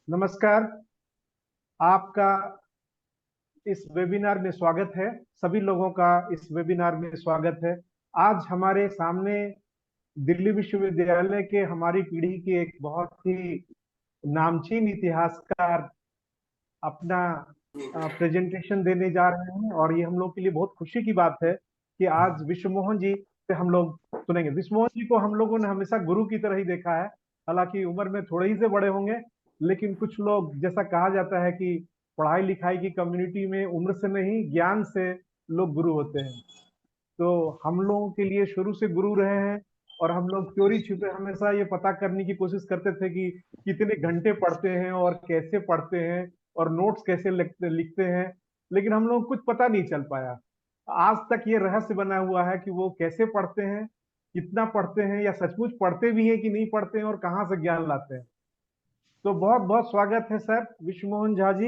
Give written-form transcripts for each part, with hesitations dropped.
नमस्कार। आपका इस वेबिनार में स्वागत है। सभी लोगों का इस वेबिनार में स्वागत है। आज हमारे सामने दिल्ली विश्वविद्यालय के हमारी पीढ़ी के एक बहुत ही नामचीन इतिहासकार अपना प्रेजेंटेशन देने जा रहे हैं, और ये हम लोग के लिए बहुत खुशी की बात है कि आज विश्वमोहन जी से हम लोग सुनेंगे। विश्वमोहन जी को हम लोगों ने हमेशा गुरु की तरह ही देखा है। हालांकि उम्र में थोड़े ही से बड़े होंगे, लेकिन कुछ लोग, जैसा कहा जाता है कि पढ़ाई लिखाई की कम्युनिटी में उम्र से नहीं ज्ञान से लोग गुरु होते हैं। तो हम लोगों के लिए शुरू से गुरु रहे हैं, और हम लोग चोरी छिपे हमेशा ये पता करने की कोशिश करते थे कि कितने घंटे पढ़ते हैं और कैसे पढ़ते हैं और नोट्स कैसे लिखते लिखते हैं। लेकिन हम लोग कुछ पता नहीं चल पाया। आज तक ये रहस्य बना हुआ है कि वो कैसे पढ़ते हैं, कितना पढ़ते हैं, या सचमुच पढ़ते भी हैं कि नहीं पढ़ते हैं, और कहाँ से ज्ञान लाते हैं। तो बहुत बहुत स्वागत है सर विश्वमोहन झा जी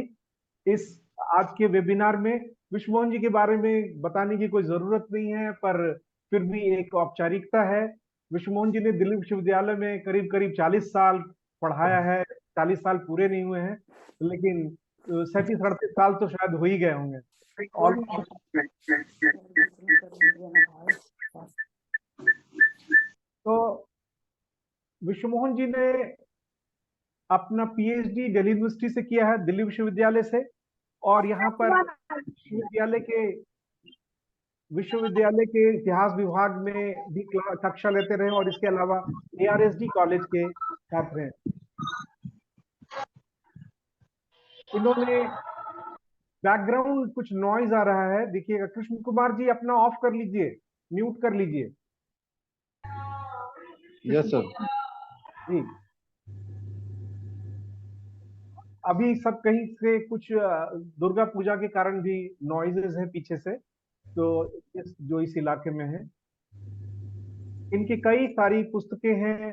इस आज के वेबिनार में। विश्वमोहन जी के बारे में बताने की कोई जरूरत नहीं है, पर फिर भी एक औपचारिकता है। विश्वमोहन जी ने दिल्ली विश्वविद्यालय में करीब करीब 40 साल पढ़ाया है। 40 साल पूरे नहीं हुए हैं, लेकिन 37-38 साल तो शायद हो ही गए होंगे ऑलमोस्ट। तो विश्वमोहन जी ने अपना पीएचडी दिल्ली यूनिवर्सिटी से किया है, दिल्ली विश्वविद्यालय से। और यहाँ पर विश्वविद्यालय के इतिहास विभाग में भी कक्षा लेते रहे, और इसके अलावा एआरएसडी कॉलेज के छात्र हैं। इन्होंने बैकग्राउंड कुछ नॉइज आ रहा है, देखिएगा। कृष्ण कुमार जी अपना ऑफ कर लीजिए, म्यूट कर लीजिए। Yes sir. जी, अभी सब कहीं से कुछ दुर्गा पूजा के कारण भी नॉइजेस है पीछे से, तो इस इलाके में है। इनकी कई सारी पुस्तकें हैं,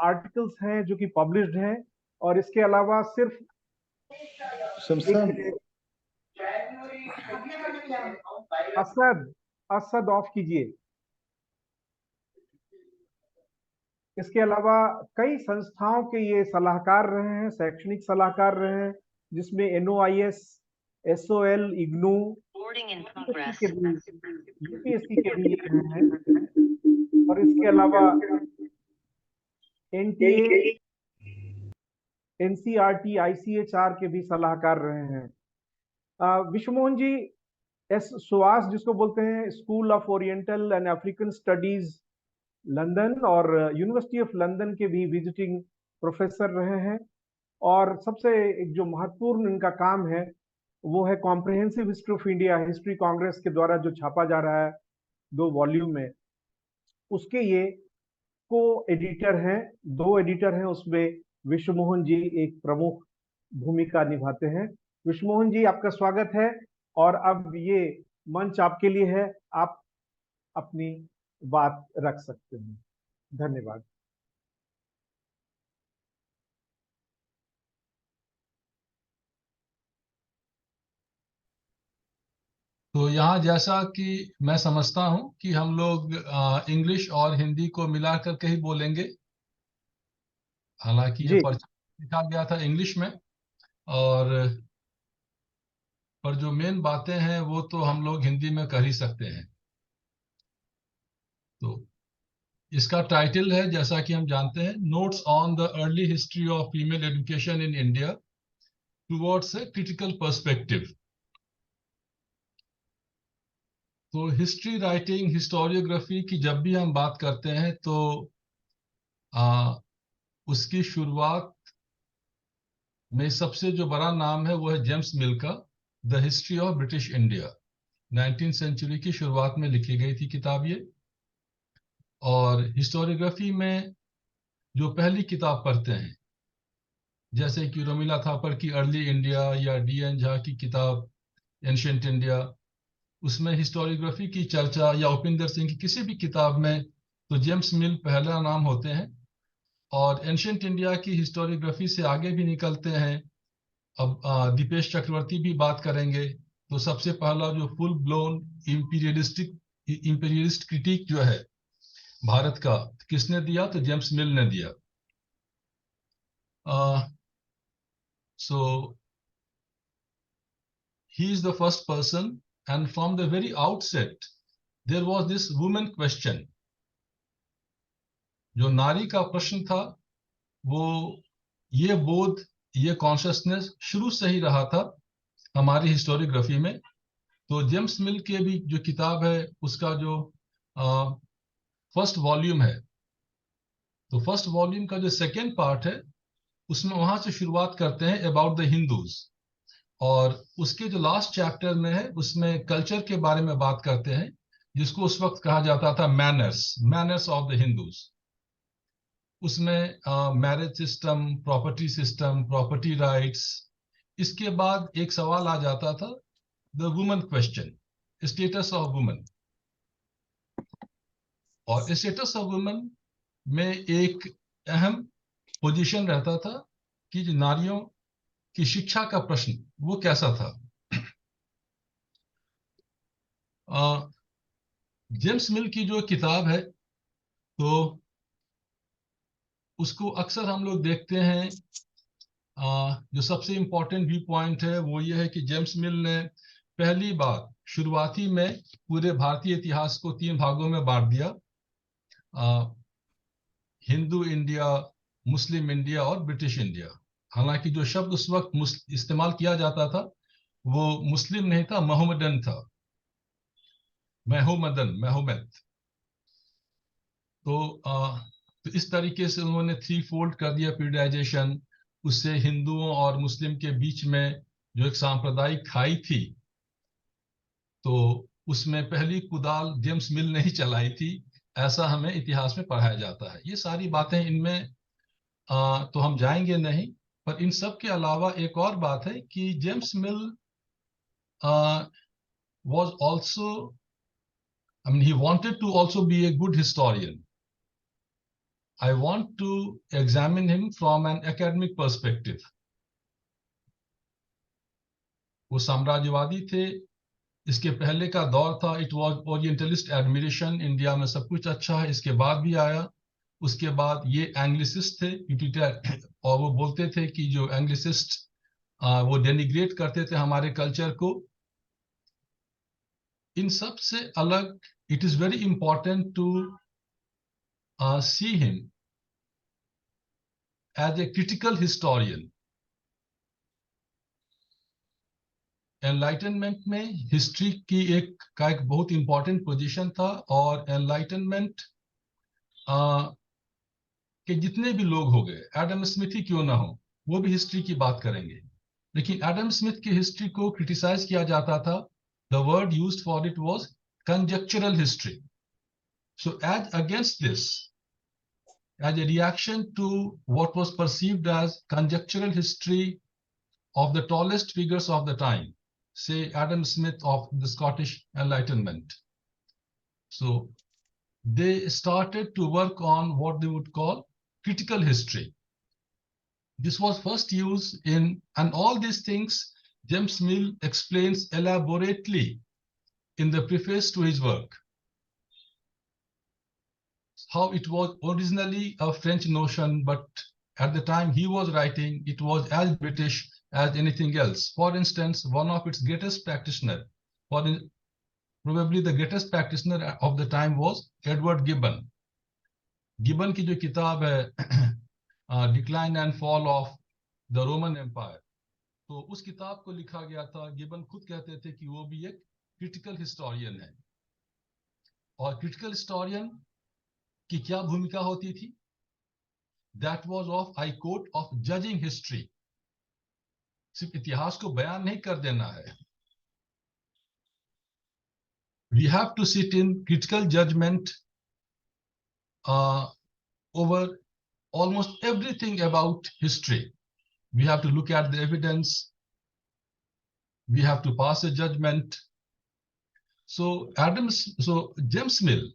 आर्टिकल्स हैं जो कि पब्लिश्ड हैं, और इसके अलावा सिर्फ एक असद असद ऑफ कीजिए। इसके अलावा कई संस्थाओं के ये सलाहकार रहे हैं, शैक्षणिक सलाहकार रहे हैं, जिसमें एनओआईएस, एसओएल, इग्नू, यूपीएससी के भी ये रहे हैं। और इसके अलावा एनटीए, एनसीईआरटी, आईसीएचआर के भी सलाहकार रहे हैं। विश्वमोहन जी एस सुहास, जिसको बोलते हैं school of oriental and African studies London, और यूनिवर्सिटी ऑफ लंदन के भी विजिटिंग प्रोफेसर रहे हैं। और सबसे एक जो महत्वपूर्ण इनका काम है वो है comprehensive history of India, history Congress के द्वारा जो छापा जा रहा है 2 वॉल्यूम में, उसके ये को एडिटर हैं। 2 एडिटर हैं, उसमें विश्वमोहन जी एक प्रमुख भूमिका निभाते हैं। विश्वमोहन जी, आपका स्वागत है, और अब ये मंच आपके लिए है। आप अपनी बात रख सकते हैं। धन्यवाद। तो यहाँ जैसा कि मैं समझता हूँ कि हम लोग इंग्लिश और हिंदी को मिला करके ही बोलेंगे। हालांकि ये परिचय लिखा गया था इंग्लिश में, और पर जो मेन बातें हैं वो तो हम लोग हिंदी में कर ही सकते हैं। तो इसका टाइटल है, जैसा कि हम जानते हैं, notes on the early history of female education in India towards a critical perspective. तो हिस्ट्री राइटिंग, हिस्टोरियोग्राफी की जब भी हम बात करते हैं तो उसकी शुरुआत में सबसे जो बड़ा नाम है वो है जेम्स मिल का the history of British India. 19वीं सेंचुरी की शुरुआत में लिखी गई थी किताब ये। और हिस्टोरियोग्राफी में जो पहली किताब पढ़ते हैं, जैसे कि रोमिला थापर की अर्ली इंडिया या डीएन झा की किताब एंशिएंट इंडिया, उसमें हिस्टोरियोग्राफी की चर्चा, या उपिंदर सिंह की किसी भी किताब में, तो जेम्स मिल पहला नाम होते हैं। और एंशिएंट इंडिया की हिस्टोरियोग्राफी से आगे भी निकलते हैं। अब दीपेश चक्रवर्ती भी बात करेंगे। तो सबसे पहला जो फुल ब्लोन इंपीरियलिस्ट क्रिटिक जो है भारत का, किसने दिया? तो जेम्स मिल ने दिया। So he is the first person, and from the very outset, there was this woman question. जो नारी का प्रश्न था, वो ये बोध, ये कॉन्शियसनेस शुरू से ही रहा था हमारी हिस्टोरियोग्राफी में. तो जेम्स मिल के भी जो किताब है, उसका जो फर्स्ट वॉल्यूम है, तो फर्स्ट वॉल्यूम का जो सेकेंड पार्ट है, उसमें वहां से शुरुआत करते हैं अबाउट द हिंदूज, और उसके जो लास्ट चैप्टर में है, उसमें कल्चर के बारे में बात करते हैं, जिसको उस वक्त कहा जाता था मैनर्स ऑफ द हिंदूज. उसमें मैरिज सिस्टम, प्रॉपर्टी राइट्स. इसके बाद एक सवाल आ जाता था, the woman question, status of woman. और स्टेटस ऑफ वुमन में एक अहम पोजीशन रहता था कि जो नारियों की शिक्षा का प्रश्न, वो कैसा था. जेम्स मिल की जो किताब है, तो उसको अक्सर हम लोग देखते हैं. जो सबसे इम्पोर्टेंट व्यू पॉइंट है वो ये है कि जेम्स मिल ने पहली बार शुरुआती में पूरे भारतीय इतिहास को 3 भागों में बांट दिया. हिंदू इंडिया, मुस्लिम इंडिया और ब्रिटिश इंडिया. हालांकि जो शब्द उस वक्त इस्तेमाल किया जाता था, वो मुस्लिम नहीं था, मोहम्मदन था, मोहम्मद. तो इस तरीके से उन्होंने 3 फोल्ड कर दिया पीरियडाइजेशन. उससे हिंदुओं और मुस्लिम के बीच में जो एक सांप्रदायिक खाई थी, तो उसमें पहली कुदाल जेम्स मिल ने ही चलाई थी, ऐसा हमें इतिहास में पढ़ाया जाता है. ये सारी बातें इनमें तो हम जाएंगे नहीं, पर इन सब के अलावा एक और बात है कि James mill was also, I mean, he wanted to also be a good historian. I want to examine him from an academic perspective. वो साम्राज्यवादी थे. इसके पहले का दौर था, it was orientalist admiration, India में सब कुछ अच्छा है, इसके बाद भी आया. उसके बाद ये एंग्लिसिस्ट थे, और वो बोलते थे कि जो एंग्लिसिस्ट वो डेनिग्रेट करते थे हमारे कल्चर को. इन सब से अलग, it is very important to see him as a critical historian. Enlightenment में हिस्ट्री की एक बहुत इंपॉर्टेंट पोजीशन था, और एनलाइटनमेंट के जितने भी लोग हो गए, एडम स्मिथ ही क्यों ना हो, वो भी हिस्ट्री की बात करेंगे. लेकिन एडम स्मिथ की हिस्ट्री को क्रिटिसाइज किया जाता था. The word used for it was conjectural history. So as against this, as a reaction to what was perceived as conjectural history of the tallest figures of the time, say Adam Smith of the Scottish Enlightenment. So they started to work on what they would call critical history. This was first used in, and all these things James Mill explains elaborately in the preface to his work. How it was originally a French notion, but at the time he was writing, it was as British as anything else. For instance, one of its greatest practitioners, probably the greatest practitioner of the time, was Edward Gibbon. Gibbon की जो किताब है Decline and Fall of the Roman Empire, तो उस किताब को लिखा गया था. गिबन खुद कहते थे कि वो भी एक क्रिटिकल हिस्टोरियन है. और क्रिटिकल हिस्टोरियन की क्या भूमिका होती थी? That was of, I quote, of judging history. सिर्फ इतिहास को बयान नहीं कर देना है. We have to sit in critical judgment over almost everything about history. We have to look at the evidence. We have to pass a judgment. So James Mill,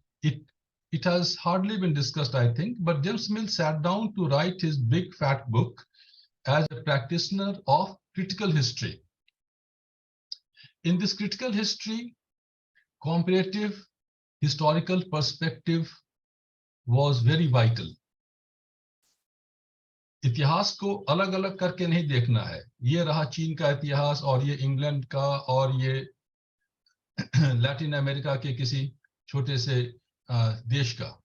it has hardly been discussed, I think, but James Mill sat down to write his big fat book as a practitioner of critical history. In this critical history, comparative historical perspective was very vital. इतिहास को अलग अलग करके नहीं देखना है, ये रहा चीन का इतिहास और ये इंग्लैंड का और ये लैटिन अमेरिका के किसी छोटे से देश का।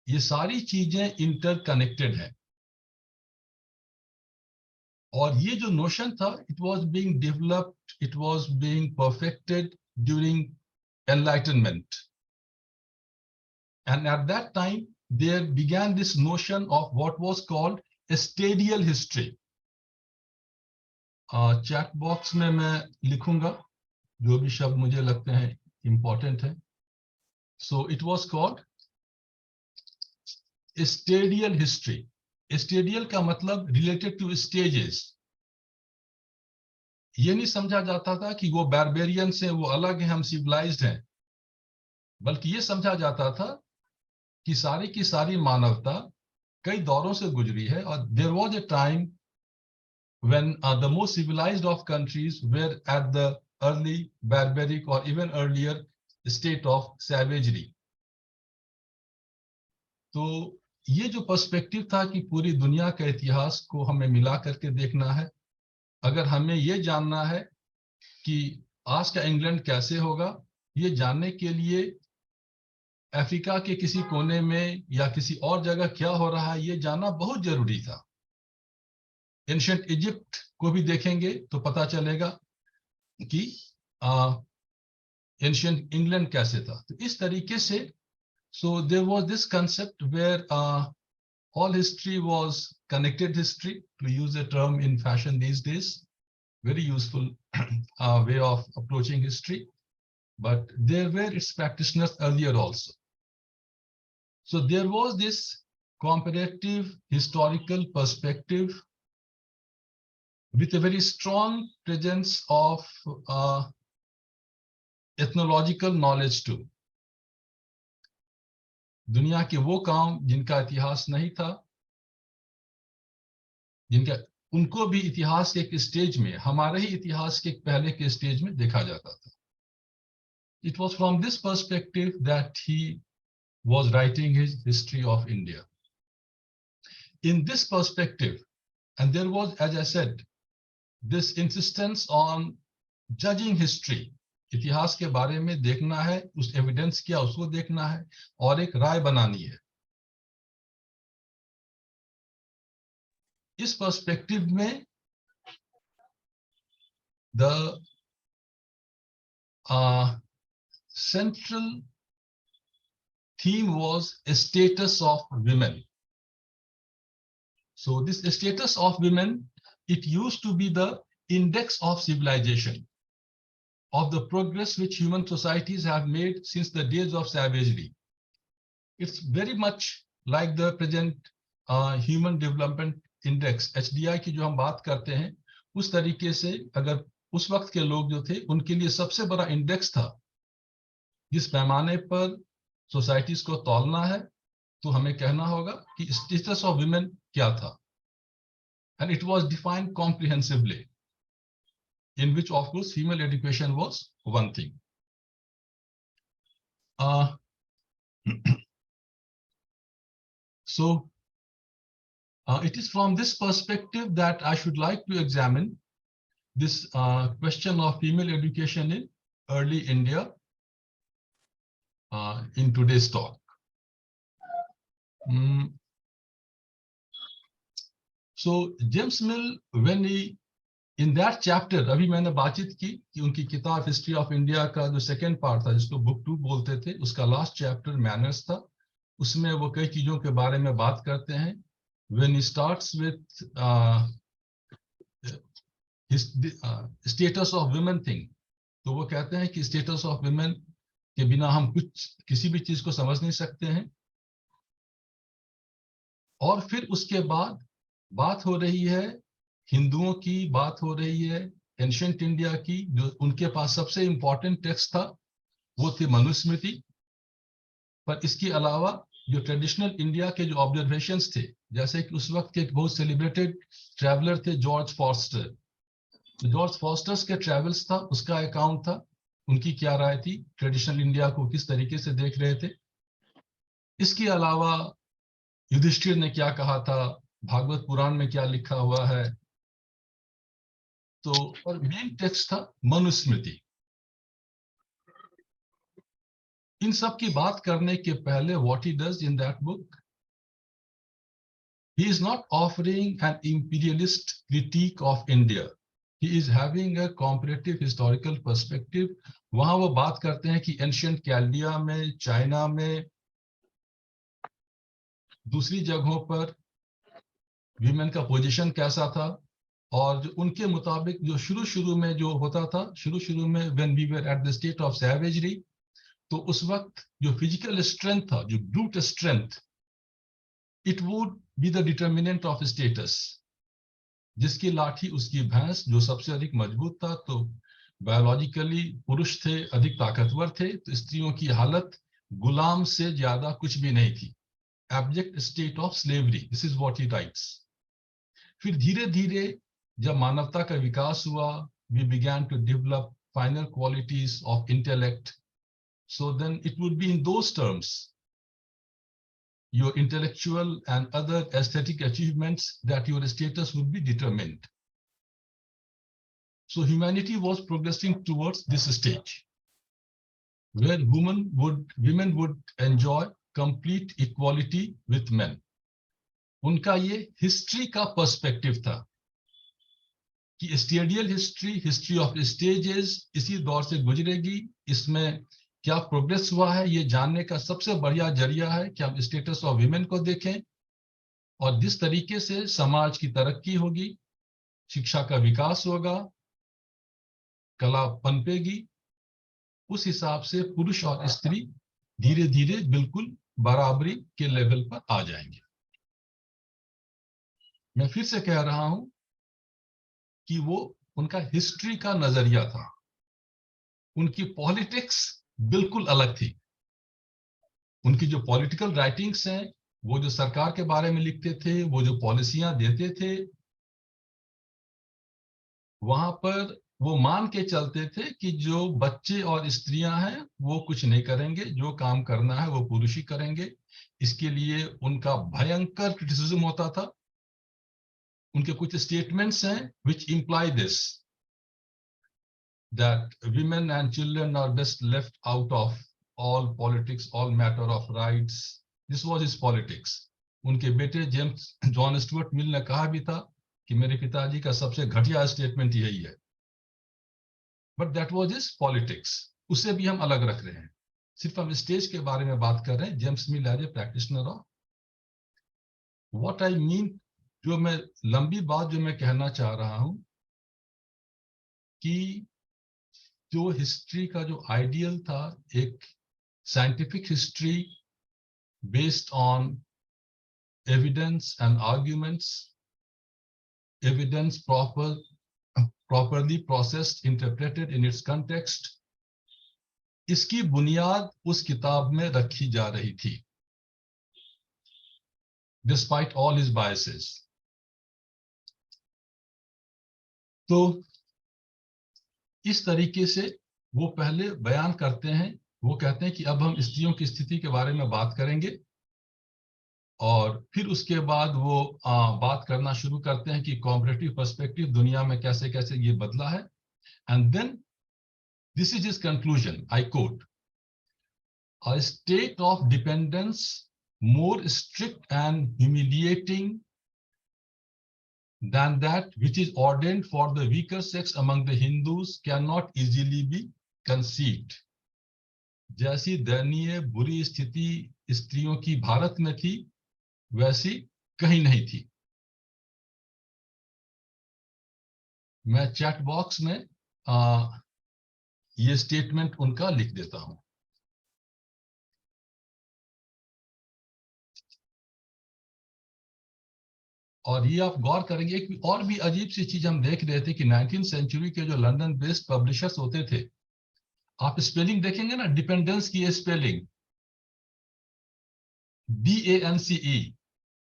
ये सारी चीजें इंटरकनेक्टेड हैं। और ये जो नोशन था, it was being developed, it was being perfected during enlightenment, and at that time there began this notion of what was called a stadial history. Chat box में मैं लिखूंगा जो भी शब्द मुझे लगते हैं इंपॉर्टेंट है। So it was called a stadial history. Stadial का मतलब related to stages. ये नहीं समझा जाता था कि वो बारबेरियन से वो अलग है, हम सिविलाइज्ड हैं, बल्कि ये समझा जाता था कि सारी की सारी मानवता कई दौरों से गुजरी है। और there was a time when the most civilised of countries were at the early barbaric और even earlier state of savagery. तो ये जो पर्सपेक्टिव था कि पूरी दुनिया के इतिहास को हमें मिला करके देखना है, अगर हमें ये जानना है कि आज का इंग्लैंड कैसे होगा, ये जानने के लिए अफ्रीका के किसी कोने में या किसी और जगह क्या हो रहा है ये जानना बहुत जरूरी था। एंशिएंट इजिप्ट को भी देखेंगे तो पता चलेगा कि एंशिएंट इंग्लैंड कैसे था। तो इस तरीके से so there was this concept where all history was connected history, to use a term in fashion these days, very useful way of approaching history, but there were its practitioners earlier also. So there was this comparative historical perspective with a very strong presence of ethnological knowledge too. दुनिया के वो काम जिनका इतिहास नहीं था, जिनका उनको भी इतिहास के एक स्टेज में, हमारे ही इतिहास के पहले के स्टेज में देखा जाता था। It was from this perspective that he was writing his history of India. In this perspective, and there was, as I said, this insistence on judging history. इतिहास के बारे में देखना है, उस एविडेंस क्या उसको देखना है और एक राय बनानी है। इस पर्सपेक्टिव में the central theme was a status of women. So this status of women, it used to be the index of civilization, of the progress which human societies have made since the days of savagery. It's very much like the present human development index, HDI की जो हम बात करते हैं, उस तरीके से अगर उस वक्त के लोग जो थे उनके लिए सबसे बड़ा इंडेक्स था जिस पैमाने पर सोसाइटीज को तौलना है, तो हमें कहना होगा कि स्टेटस ऑफ वुमेन क्या था। And it was defined comprehensively, in which of course female education was one thing. So it is from this perspective that I should like to examine this question of female education in early India in today's talk. So James Mill, when he in that chapter, अभी मैंने बातचीत की कि उनकी किताब history of India का जो second part था, जिसको बुक 2 बोलते थे, उसका लास्ट चैप्टर मैनर्स था। उसमें वो कई चीजों के बारे में बात करते हैं। When he starts with status of women thing, तो वो कहते हैं कि status of women के बिना हम किसी भी चीज को समझ नहीं सकते हैं। और फिर उसके बाद बात हो रही है हिंदुओं की, बात हो रही है एंशिएंट इंडिया की। जो उनके पास सबसे इंपॉर्टेंट टेक्स्ट था वो थी मनुस्मृति। पर इसके अलावा जो ट्रेडिशनल इंडिया के जो ऑब्जर्वेशंस थे, जैसे कि उस वक्त के एक बहुत सेलिब्रेटेड ट्रैवलर थे जॉर्ज फॉस्टर। जॉर्ज फॉस्टर्स के ट्रैवल्स था, उसका अकाउंट था, उनकी क्या राय थी, ट्रेडिशनल इंडिया को किस तरीके से देख रहे थे। इसके अलावा युधिष्ठिर ने क्या कहा था, भागवत पुराण में क्या लिखा हुआ है। तो और मेन टेक्स्ट था मनुस्मृति। इन सब की बात करने के पहले what he does in that book, he is not offering an imperialist critique of India. He is having a comparative historical perspective. वहां वो बात करते हैं कि एंशियंट कैल्डिया में, चाइना में, दूसरी जगहों पर विमेन का पोजीशन कैसा था, और जो उनके मुताबिक जो शुरू में जो होता था, शुरू में when we were at the state of savagery, तो उस वक्त जो फिजिकल स्ट्रेंथ था, जो brute strength, it would be the determinant of status. जिसकी लाठी उसकी भैंस, जो सबसे अधिक मजबूत था, तो बायोलॉजिकली पुरुष थे, अधिक ताकतवर थे, तो स्त्रियों की हालत गुलाम से ज्यादा कुछ भी नहीं थी। Abject state of slavery, this is what he writes. फिर धीरे धीरे जब मानवता का विकास हुआ, we began to develop final qualities of intellect, so then it would be in those terms your intellectual and other aesthetic achievements that your status would be determined. So humanity was progressing towards this stage where women would enjoy complete equality with men. उनका ये history का perspective था कि स्टेडियल history, history of stages इसी दौर से गुजरेगी। इसमें क्या प्रोग्रेस हुआ है ये जानने का सबसे बढ़िया जरिया है कि हम स्टेटस ऑफ विमेन को देखें, और जिस तरीके से समाज की तरक्की होगी, शिक्षा का विकास होगा, कला पनपेगी, उस हिसाब से पुरुष और स्त्री धीरे धीरे बिल्कुल बराबरी के लेवल पर आ जाएंगे। मैं फिर से कह रहा हूं कि वो उनका हिस्ट्री का नजरिया था, उनकी पॉलिटिक्स बिल्कुल अलग थी। उनकी जो पॉलिटिकल राइटिंग्स हैं, वो जो सरकार के बारे में लिखते थे, वो जो पॉलिसियां देते थे, वहां पर वो मान के चलते थे कि जो बच्चे और स्त्रियां हैं वो कुछ नहीं करेंगे, जो काम करना है वो पुरुष ही करेंगे। इसके लिए उनका भयंकर क्रिटिसिज्म होता था। उनके कुछ स्टेटमेंट्स हैं which imply this, that women and children are best left out of all politics, all matter of rights. This was his politics. उनके बेटे जेम्स जॉन स्टुअर्ट मिल ने कहा भी था कि मेरे पिताजी का सबसे घटिया स्टेटमेंट यही है, but that was his politics. उससे भी हम अलग रख रहे हैं, सिर्फ हम स्टेज के बारे में बात कर रहे हैं। James Mill as a practitioner of what I mean, जो मैं लंबी बात जो मैं कहना चाह रहा हूं कि जो हिस्ट्री का जो आइडियल था, एक scientific history based on evidence and arguments, evidence properly processed, interpreted in its context, इसकी बुनियाद उस किताब में रखी जा रही थी, despite all his biases. तो इस तरीके से वो पहले बयान करते हैं। वो कहते हैं कि अब हम स्त्रियों की स्थिति के बारे में बात करेंगे, और फिर उसके बाद वो बात करना शुरू करते हैं कि कॉम्परेटिव पर्सपेक्टिव दुनिया में कैसे कैसे ये बदला है। And then this is his conclusion, I quote, a state of dependence more strict and humiliating than that which is ordained for the weaker sex among the Hindus cannot easily be conceived. जैसी दयनीय बुरी स्थिति स्त्रियों की भारत में थी, वैसी कहीं नहीं थी। मैं चैट बॉक्स में ये स्टेटमेंट उनका लिख देता हूं। और ये आप गौर करेंगे कि और भी अजीब सी चीज हम देख रहे थे कि 19th सेंचुरी के जो लंदन बेस्ड पब्लिशर्स होते थे, आप स्पेलिंग देखेंगे ना, डिपेंडेंस की स्पेलिंग DANCE,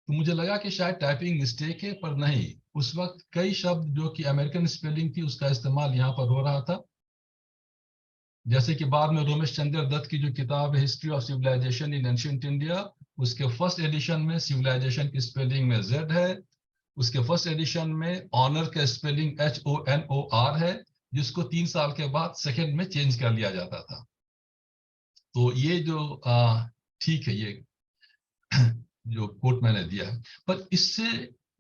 तो मुझे लगा कि शायद टाइपिंग मिस्टेक है, पर नहीं। उस वक्त कई शब्द जो कि अमेरिकन स्पेलिंग थी उसका इस्तेमाल यहाँ पर हो रहा था। जैसे कि बाद में रोमेश चंद्र दत्त की जो किताब है history of civilisation in ancient India, उसके फर्स्ट एडिशन में सिविलाइजेशन की स्पेलिंग में Z है, उसके फर्स्ट एडिशन में ऑनर का स्पेलिंग HONOR है, जिसको 3 साल के बाद सेकंड में चेंज कर लिया जाता था। तो ये जो ठीक है, ये जो कोट मैंने दिया है, पर इससे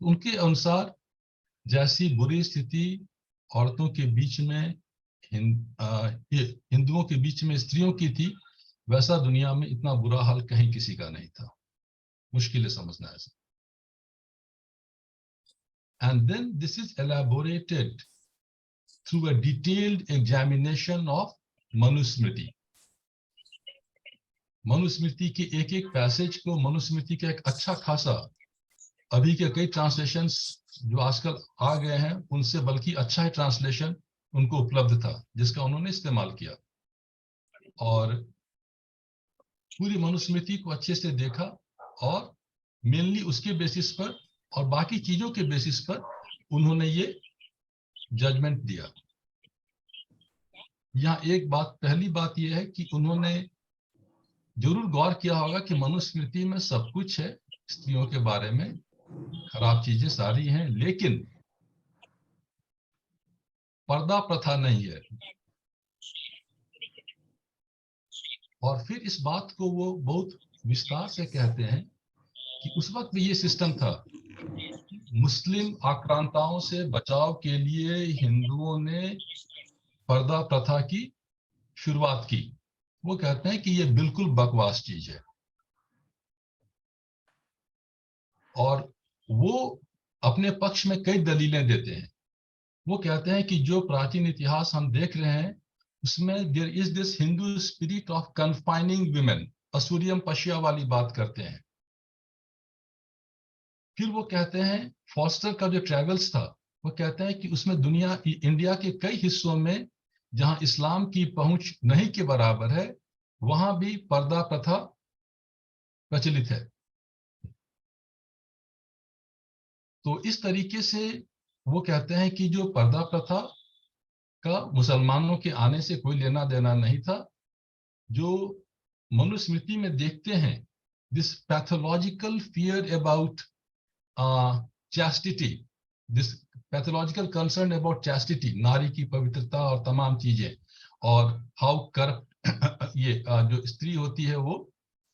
उनके अनुसार जैसी बुरी स्थिति औरतों के बीच में, हिंदुओं के बीच में स्त्रियों की थी, वैसा दुनिया में इतना बुरा हाल कहीं किसी का नहीं था। मुश्किल है समझना ऐसा। And then this is elaborated through a detailed examination of Manusmriti. Manusmriti के एक एक पैसेज को, मनुस्मृति का एक अच्छा खासा, अभी के कई ट्रांसलेशंस जो आजकल आ गए हैं उनसे बल्कि अच्छा है ट्रांसलेशन उनको उपलब्ध था, जिसका उन्होंने इस्तेमाल किया और पूरी मनुस्मृति को अच्छे से देखा और मेनली उसके बेसिस पर और बाकी चीजों के बेसिस पर उन्होंने ये जजमेंट दिया। यहाँ एक बात, पहली बात यह है कि उन्होंने जरूर गौर किया होगा कि मनुस्मृति में सब कुछ है, स्त्रियों के बारे में खराब चीजें सारी हैं, लेकिन पर्दा प्रथा नहीं है। और फिर इस बात को वो बहुत विस्तार से कहते हैं कि उस वक्त भी ये सिस्टम था, मुस्लिम आक्रांताओं से बचाव के लिए हिंदुओं ने पर्दा प्रथा की शुरुआत की। वो कहते हैं कि ये बिल्कुल बकवास चीज है और वो अपने पक्ष में कई दलीलें देते हैं। वो कहते हैं कि जो प्राचीन इतिहास हम देख रहे हैं उसमें there is this Hindu spirit of confining women, असूरियम पशिया वाली बात करते हैं। फिर वो कहते हैं फॉस्टर का जो ट्रेवल्स था, वो कहते हैं कि उसमें दुनिया, इंडिया के कई हिस्सों में जहां इस्लाम की पहुंच नहीं के बराबर है, वहां भी पर्दा प्रथा प्रचलित है। तो इस तरीके से वो कहते हैं कि जो पर्दा प्रथा का मुसलमानों के आने से कोई लेना देना नहीं था। जो मनुस्मृति में देखते हैं, this pathological fear about chastity, this pathological concern about chastity, नारी की पवित्रता और तमाम चीजें, और हाउ करप्ट ये जो स्त्री होती है वो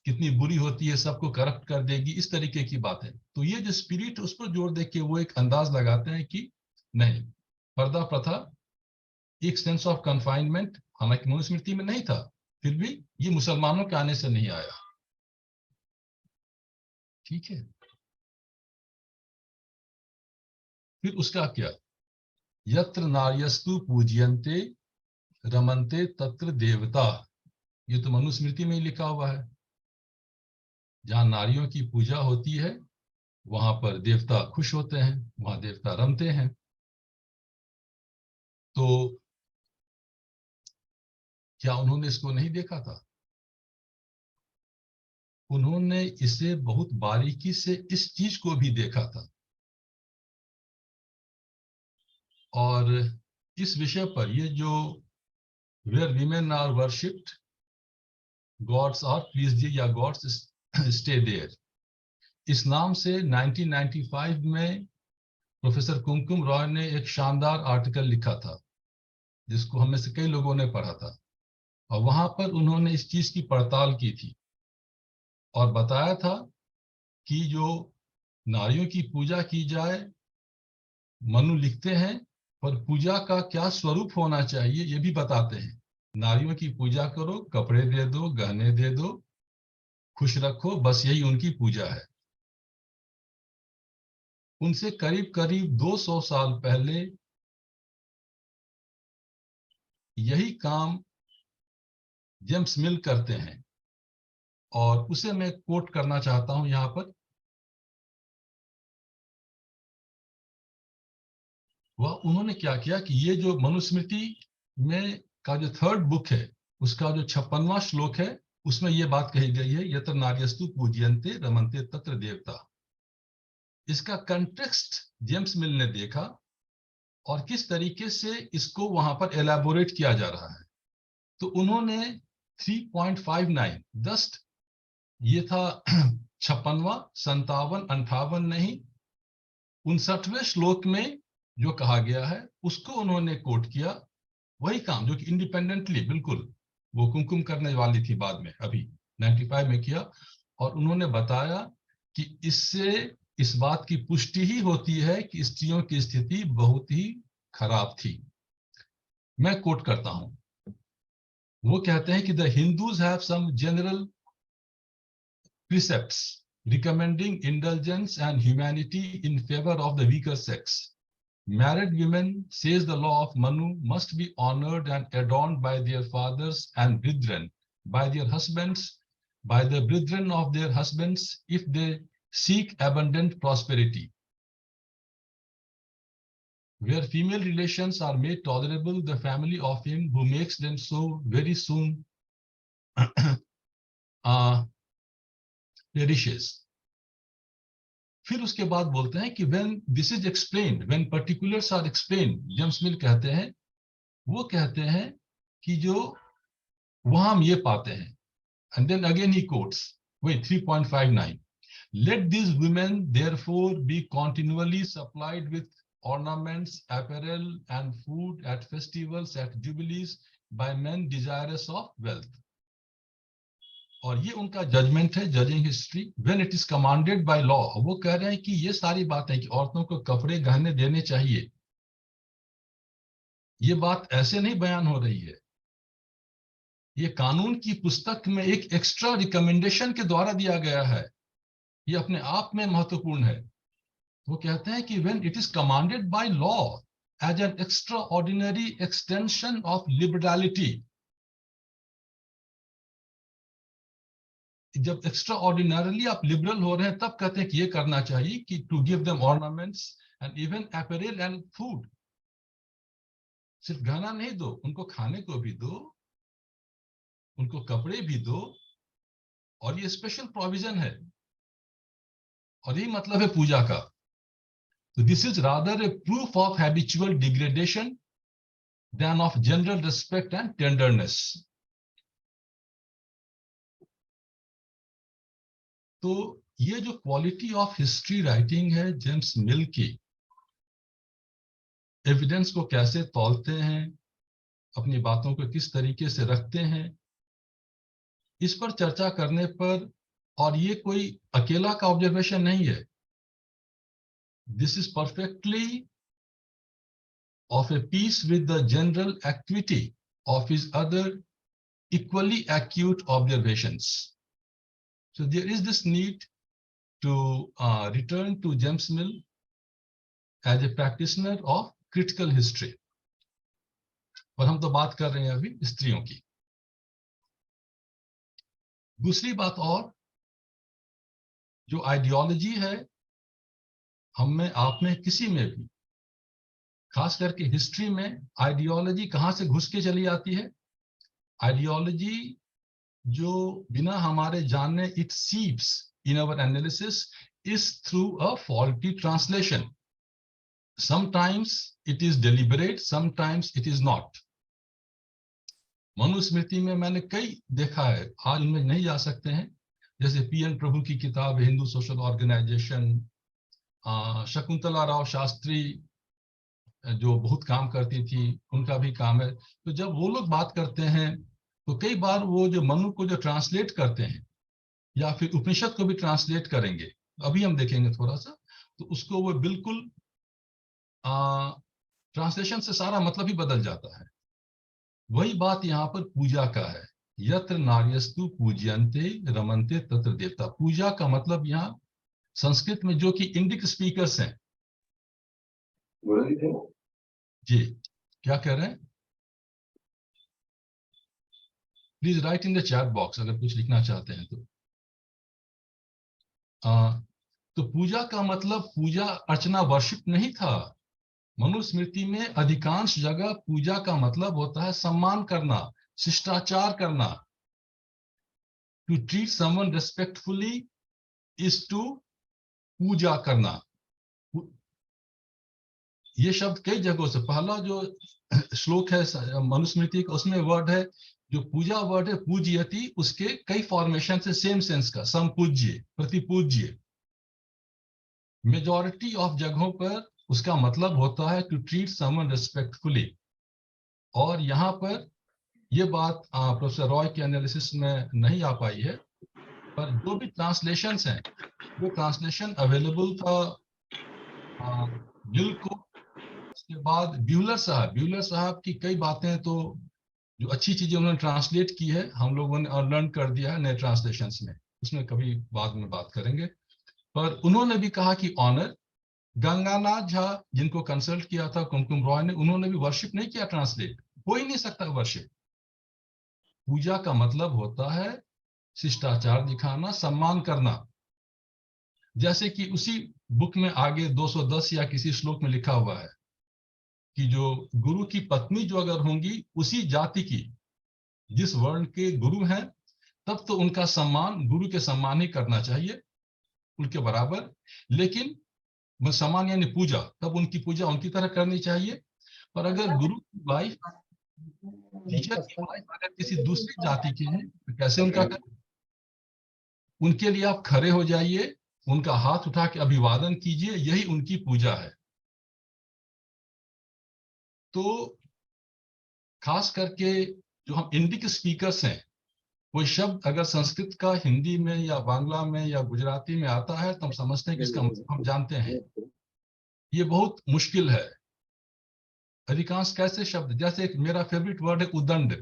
कितनी बुरी होती है, सबको करप्ट कर देगी, इस तरीके की बातें। तो ये जो स्पिरिट उस पर जोर दे के वो एक अंदाज लगाते हैं कि नहीं, पर्दा प्रथा एक सेंस ऑफ कन्फाइनमेंट हालांकि मनुस्मृति में नहीं था, फिर भी ये मुसलमानों के आने से नहीं आया। ठीक है, फिर उसका क्या, यत्र नार्यस्तु पूज्यन्ते रमन्ते तत्र देवता, ये तो मनुस्मृति में ही लिखा हुआ है। जहां नारियों की पूजा होती है वहां पर देवता खुश होते हैं, वहां देवता रमते हैं। तो क्या उन्होंने इसको नहीं देखा था? उन्होंने इसे बहुत बारीकी से इस चीज को भी देखा था और इस विषय पर ये जो where women are worshipped gods are pleased या गॉड्स स्टे देयर, इस नाम से 1995 में प्रोफेसर कुमकुम रॉय ने एक शानदार आर्टिकल लिखा था जिसको हम में से कई लोगों ने पढ़ा था, और वहां पर उन्होंने इस चीज की पड़ताल की थी और बताया था कि जो नारियों की पूजा की जाए, मनु लिखते हैं, पर पूजा का क्या स्वरूप होना चाहिए ये भी बताते हैं। नारियों की पूजा करो, कपड़े दे दो, गहने दे दो, खुश रखो, बस यही उनकी पूजा है। उनसे करीब करीब 200 साल पहले यही काम जेम्स मिल करते हैं और उसे मैं कोट करना चाहता हूं यहां पर। वह उन्होंने क्या किया कि ये जो मनुस्मृति में का जो थर्ड बुक है उसका जो 56वां श्लोक है उसमें ये बात कही गई है, यत्र नार्यस्तु पूज्यन्ते रमन्ते तत्र देवता। इसका कंटेक्स्ट जेम्स मिल ने देखा और किस तरीके से इसको वहां पर एलैबोरेट किया जा रहा है। तो उन्होंने 3.59 जस्ट, ये था 56वां, 57, 58 नहीं, 59वें श्लोक में जो कहा गया है उसको उन्होंने कोट किया, वही काम जो कि इंडिपेंडेंटली बिल्कुल वो कुमकुम करने वाली थी बाद में अभी 95 में किया, और उन्होंने बताया कि इससे इस बात की पुष्टि ही होती है कि स्त्रियों की स्थिति बहुत ही खराब थी। मैं कोट करता हूं, वो कहते हैं कि the Hindus have some general precepts recommending indulgence and humanity in favor of the weaker sex. Married women, says the law of Manu, must be honored and adorned by their fathers and brethren, by their husbands, by the brethren of their husbands, if they seek abundant prosperity. Where female relations are made tolerable, the family of him who makes them so very soon perishes. फिर उसके बाद बोलते हैं कि when this is explained, when particulars are explained, James मिल कहते हैं, वो कहते हैं कि जो वहां हम ये पाते हैं, and then again he quotes, wait, 3.59, let these women therefore be continually supplied with ornaments, apparel and food at festivals, at jubilees, by men desirous of wealth. और ये उनका जजमेंट है, judging history, when it is commanded by law. वो कह रहे हैं कि ये सारी बातें कि औरतों को कपड़े गहने देने चाहिए, ये बात ऐसे नहीं बयान हो रही है, ये कानून की पुस्तक में एक एक्स्ट्रा रिकमेंडेशन के द्वारा दिया गया है, ये अपने आप में महत्वपूर्ण है। वो कहते हैं कि when it is commanded by law as an extraordinary extension of liberality, जब एक्स्ट्रा ऑर्डिनरली आप लिबरल हो रहे हैं तब कहते हैं कि ये करना चाहिए कि to give them ornaments and even apparel and food. सिर्फ गहना नहीं दो, उनको खाने को भी दो, उनको कपड़े भी दो, और ये स्पेशल प्रोविजन है, और यही मतलब है पूजा का। तो this is rather a proof of habitual degradation than of general respect and tenderness. तो ये जो क्वालिटी ऑफ हिस्ट्री राइटिंग है जेम्स मिल की, एविडेंस को कैसे तौलते हैं, अपनी बातों को किस तरीके से रखते हैं, इस पर चर्चा करने पर, और ये कोई अकेला का ऑब्जर्वेशन नहीं है, this is perfectly of a peace with the general activity of his other equally acute observations. So there is this need to return to James Mill as a practitioner of critical history. और हम तो बात कर रहे हैं अभी स्त्रियों की। दूसरी बात, और जो आइडियोलॉजी है हम में, आप में, किसी में भी, खास करके हिस्ट्री में, आइडियोलॉजी कहाँ से घुस के चली आती है? आइडियोलॉजी जो बिना हमारे जानने it seeps in our analysis is through a faulty translation. Sometimes it is deliberate, sometimes it is not. Manusmriti में मैंने कई देखा है, आज उनमें नहीं जा सकते हैं, जैसे पीएन प्रभु की किताब हिंदू सोशल ऑर्गेनाइजेशन, शकुंतला राव शास्त्री जो बहुत काम करती थी, उनका भी काम है। तो जब वो लोग बात करते हैं तो कई बार वो जो मनु को जो ट्रांसलेट करते हैं, या फिर उपनिषद को भी ट्रांसलेट करेंगे, अभी हम देखेंगे थोड़ा सा, तो उसको वो बिल्कुल ट्रांसलेशन से सारा मतलब ही बदल जाता है। वही बात यहाँ पर पूजा का है, यत्र नार्यस्तु पूज्यन्ते रमन्ते तत्र देवता। पूजा का मतलब यहाँ संस्कृत में, जो कि इंडिक स्पीकर्स हैं, जी क्या कह रहे हैं, please right in the chat box अगर कुछ लिखना चाहते हैं तो। तो पूजा का मतलब पूजा अर्चना वर्शिप नहीं था। मनुस्मृति में अधिकांश जगह पूजा का मतलब होता है सम्मान करना, शिष्टाचार करना। To treat someone respectfully is to पूजा करना। ये शब्द कई जगहों से, पहला जो श्लोक है मनुस्मृति का, उसमें वर्ड है, जो पूजा वर्ड है पूज्यति, उसके कई फॉर्मेशन से सेम सेंस का, संपूज्य, प्रतिपूज्य। मेजॉरिटी ऑफ जगहों पर उसका मतलब होता है टू ट्रीट समवन रिस्पेक्टफुली। और यहाँ पर ये बात प्रोफेसर रॉय के एनालिसिस में नहीं आ पाई है, पर जो भी ट्रांसलेशंस हैं, वो ट्रांसलेशन अवेलेबल था गिल को। उसके बाद ब्यूलर साहब की कई बातें तो जो अच्छी चीजें उन्होंने ट्रांसलेट की है हम लोगों ने और लर्न कर दिया है नए ट्रांसलेशंस में, उसमें कभी बाद में बात करेंगे। पर उन्होंने भी कहा कि ऑनर, गंगानाथ झा जिनको कंसल्ट किया था कुमकुम रॉय ने, उन्होंने भी वर्शिप नहीं किया ट्रांसलेट। हो ही नहीं सकता वर्शिप। पूजा का मतलब होता है शिष्टाचार दिखाना, सम्मान करना। जैसे कि उसी बुक में आगे 210 या किसी श्लोक में लिखा हुआ है कि जो गुरु की पत्नी जो अगर होंगी उसी जाति की, जिस वर्ण के गुरु हैं, तब तो उनका सम्मान गुरु के सम्मान ही करना चाहिए, उनके बराबर। लेकिन सम्मान यानी पूजा, तब उनकी पूजा उनकी तरह करनी चाहिए। पर अगर गुरु की वाइफ, टीचर की वाइफ अगर किसी दूसरी जाति की है तो कैसे उनका करें? उनके लिए आप खड़े हो जाइए, उनका हाथ उठा के अभिवादन कीजिए, यही उनकी पूजा है। तो खास करके जो हम इंडिक स्पीकर्स हैं, कोई शब्द अगर संस्कृत का हिंदी में या बांग्ला में या गुजराती में आता है तो हम समझते हैं कि इसका मतलब हम जानते हैं। ये बहुत मुश्किल है। अधिकांश कैसे शब्द, जैसे एक मेरा फेवरेट वर्ड है उदंड।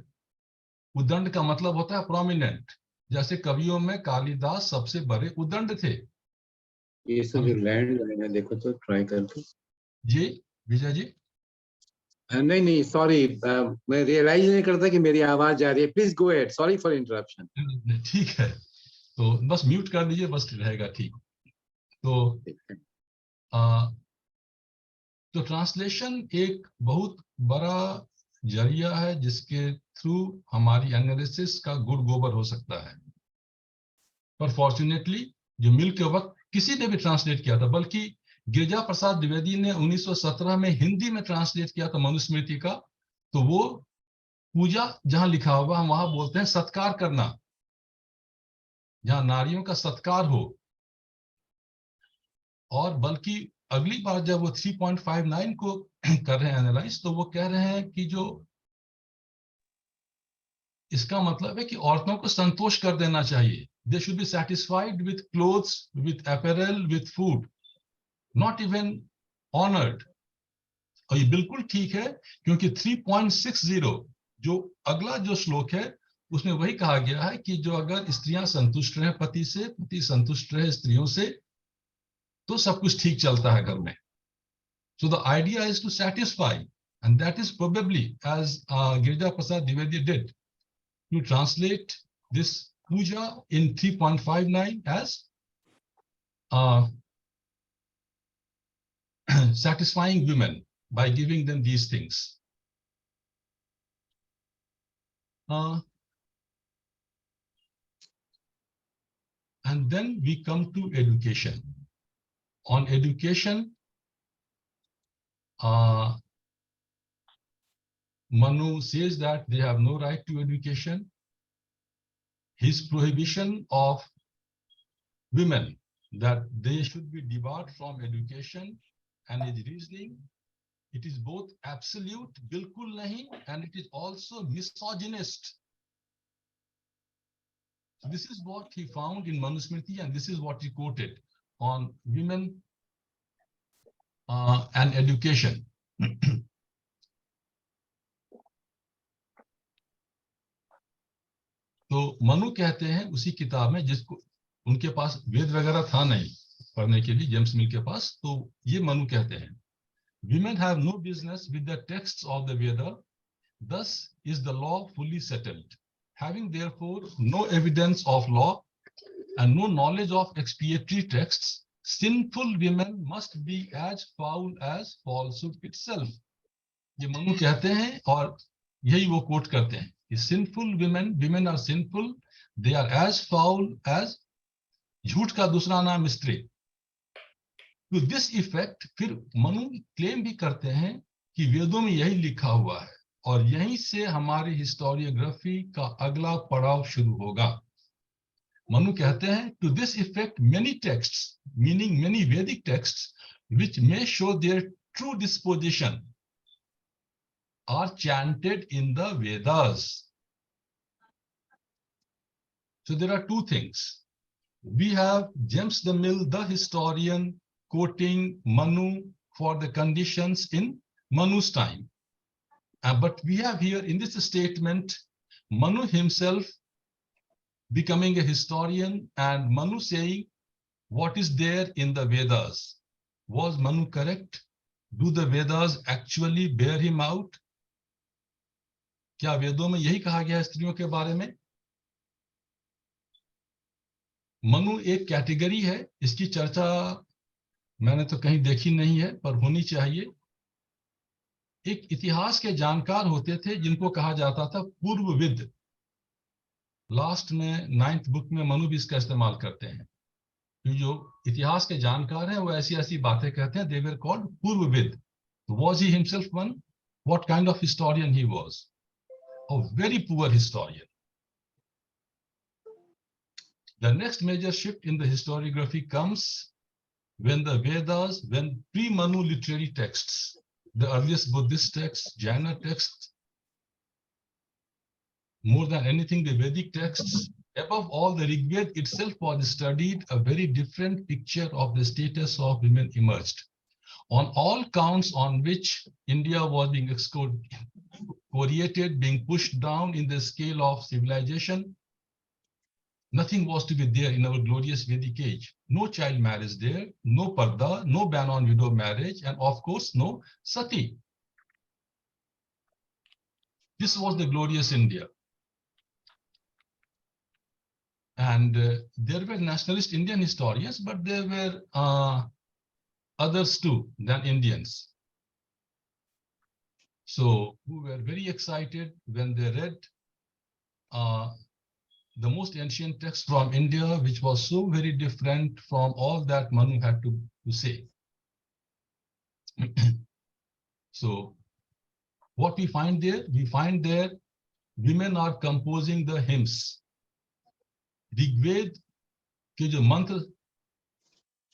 उदंड का मतलब होता है प्रोमिनेंट। जैसे कवियों में कालिदास सबसे बड़े उदंड थे। ये सब जो लैंड लाइन है देखो तो ट्राई करके। जी विजय जी। नहीं नहीं सॉरी, मैं रियलाइज नहीं करता कि मेरी आवाज जा रही है। Please go ahead, sorry for interruption. ठीक है, तो बस म्यूट कर दीजिए, बस रहेगा ठीक। तो तो ट्रांसलेशन एक बहुत बड़ा जरिया है जिसके थ्रू हमारी एनालिसिस का गुड़ गोबर हो सकता है। पर फॉर्चुनेटली जो मिल के वक्त किसी ने भी ट्रांसलेट किया था, बल्कि गिरिजा प्रसाद द्विवेदी ने 1917 में हिंदी में ट्रांसलेट किया था मनुस्मृति का। तो वो पूजा जहां लिखा होगा हम वहां बोलते हैं सत्कार करना, जहां नारियों का सत्कार हो। और बल्कि अगली बार जब वो 3.59 को कर रहे हैं एनालाइज, तो वो कह रहे हैं कि जो इसका मतलब है कि औरतों को संतोष कर देना चाहिए। They should be satisfied with clothes, with apparel, with food, not even honoured. और ये बिल्कुल ठीक है, क्योंकि 3.60 जो अगला जो श्लोक है उसमें वही कहा गया है कि जो अगर स्त्रियां संतुष्ट रहे पति से, पति संतुष्ट रहे स्त्रियों से, तो सब कुछ ठीक चलता है घर में। So the idea is to satisfy, and that is probably as Girija Prasad Dwivedi did, to translate this puja in 3.59 as satisfying women by giving them these things. And then we come to education. On education, Manu says that they have no right to education. His prohibition of women that they should be debarred from education, and his reasoning, it is both absolute, bilkul nahi, and it is also misogynist. So this is what he found in Manusmriti, and this is what he quoted on women and education. तो मनु कहते हैं उसी किताब में, जिसको उनके पास वेद वगैरह था नहीं पढ़ने के लिए जेम्स मिल के पास, तो ये मनु कहते हैं, women have no business with the texts of the Veda, thus is the law fully settled. Having therefore no evidence of law and no knowledge of expiatory texts, sinful women must be as foul as falsehood itself. ये मनु कहते हैं और यही वो coat करते हैं कि sinful women are sinful, they are as foul as, झूठ का दूसरा नाम स्त्री। To this effect फिर मनु क्लेम भी करते हैं कि वेदों में यही लिखा हुआ है और यहीं से हमारी हिस्टोरियोग्राफी का अगला पड़ाव शुरू होगा। मनु कहते हैं, to this effect many texts, meaning many Vedic texts, which may show their true disposition, are chanted in the Vedas. So there are two things. We have James the Mill, the historian, quoting Manu for the conditions in Manu's time. But we have here in this statement, Manu himself becoming a historian and Manu saying what is there in the Vedas. Was Manu correct? Do the Vedas actually bear him out? क्या वेदों में यही कहा गया है स्त्रियों के बारे में? मनु एक कैटेगरी है, इसकी चर्चा मैंने तो कहीं देखी नहीं है, पर होनी चाहिए। एक इतिहास के जानकार होते थे जिनको कहा जाता था पूर्वविद। लास्ट में 9th बुक में मनु भी इसका इस्तेमाल करते हैं। तो जो इतिहास के जानकार हैं वो ऐसी ऐसी बातें कहते हैं, they were called पूर्वविद। Was he himself one? What kind of historian he was? A very poor historian. The next major shift in the historiography comes when the Vedas, when pre-Manu literary texts, the earliest Buddhist texts, Jaina texts, more than anything the Vedic texts, above all the Rig Veda itself was studied, a very different picture of the status of women emerged. On all counts on which India was being excoriated, being pushed down in the scale of civilization, nothing was to be there in our glorious Vedic age. No child marriage there, no parda, no ban on widow marriage, and of course, no sati. This was the glorious India. And there were nationalist Indian historians, but there were others too than Indians. So who were very excited when they read the most ancient text from India, which was so very different from all that Manu had to say. So what we find there? We find there women are composing the hymns. Rigveda के जो मंत्र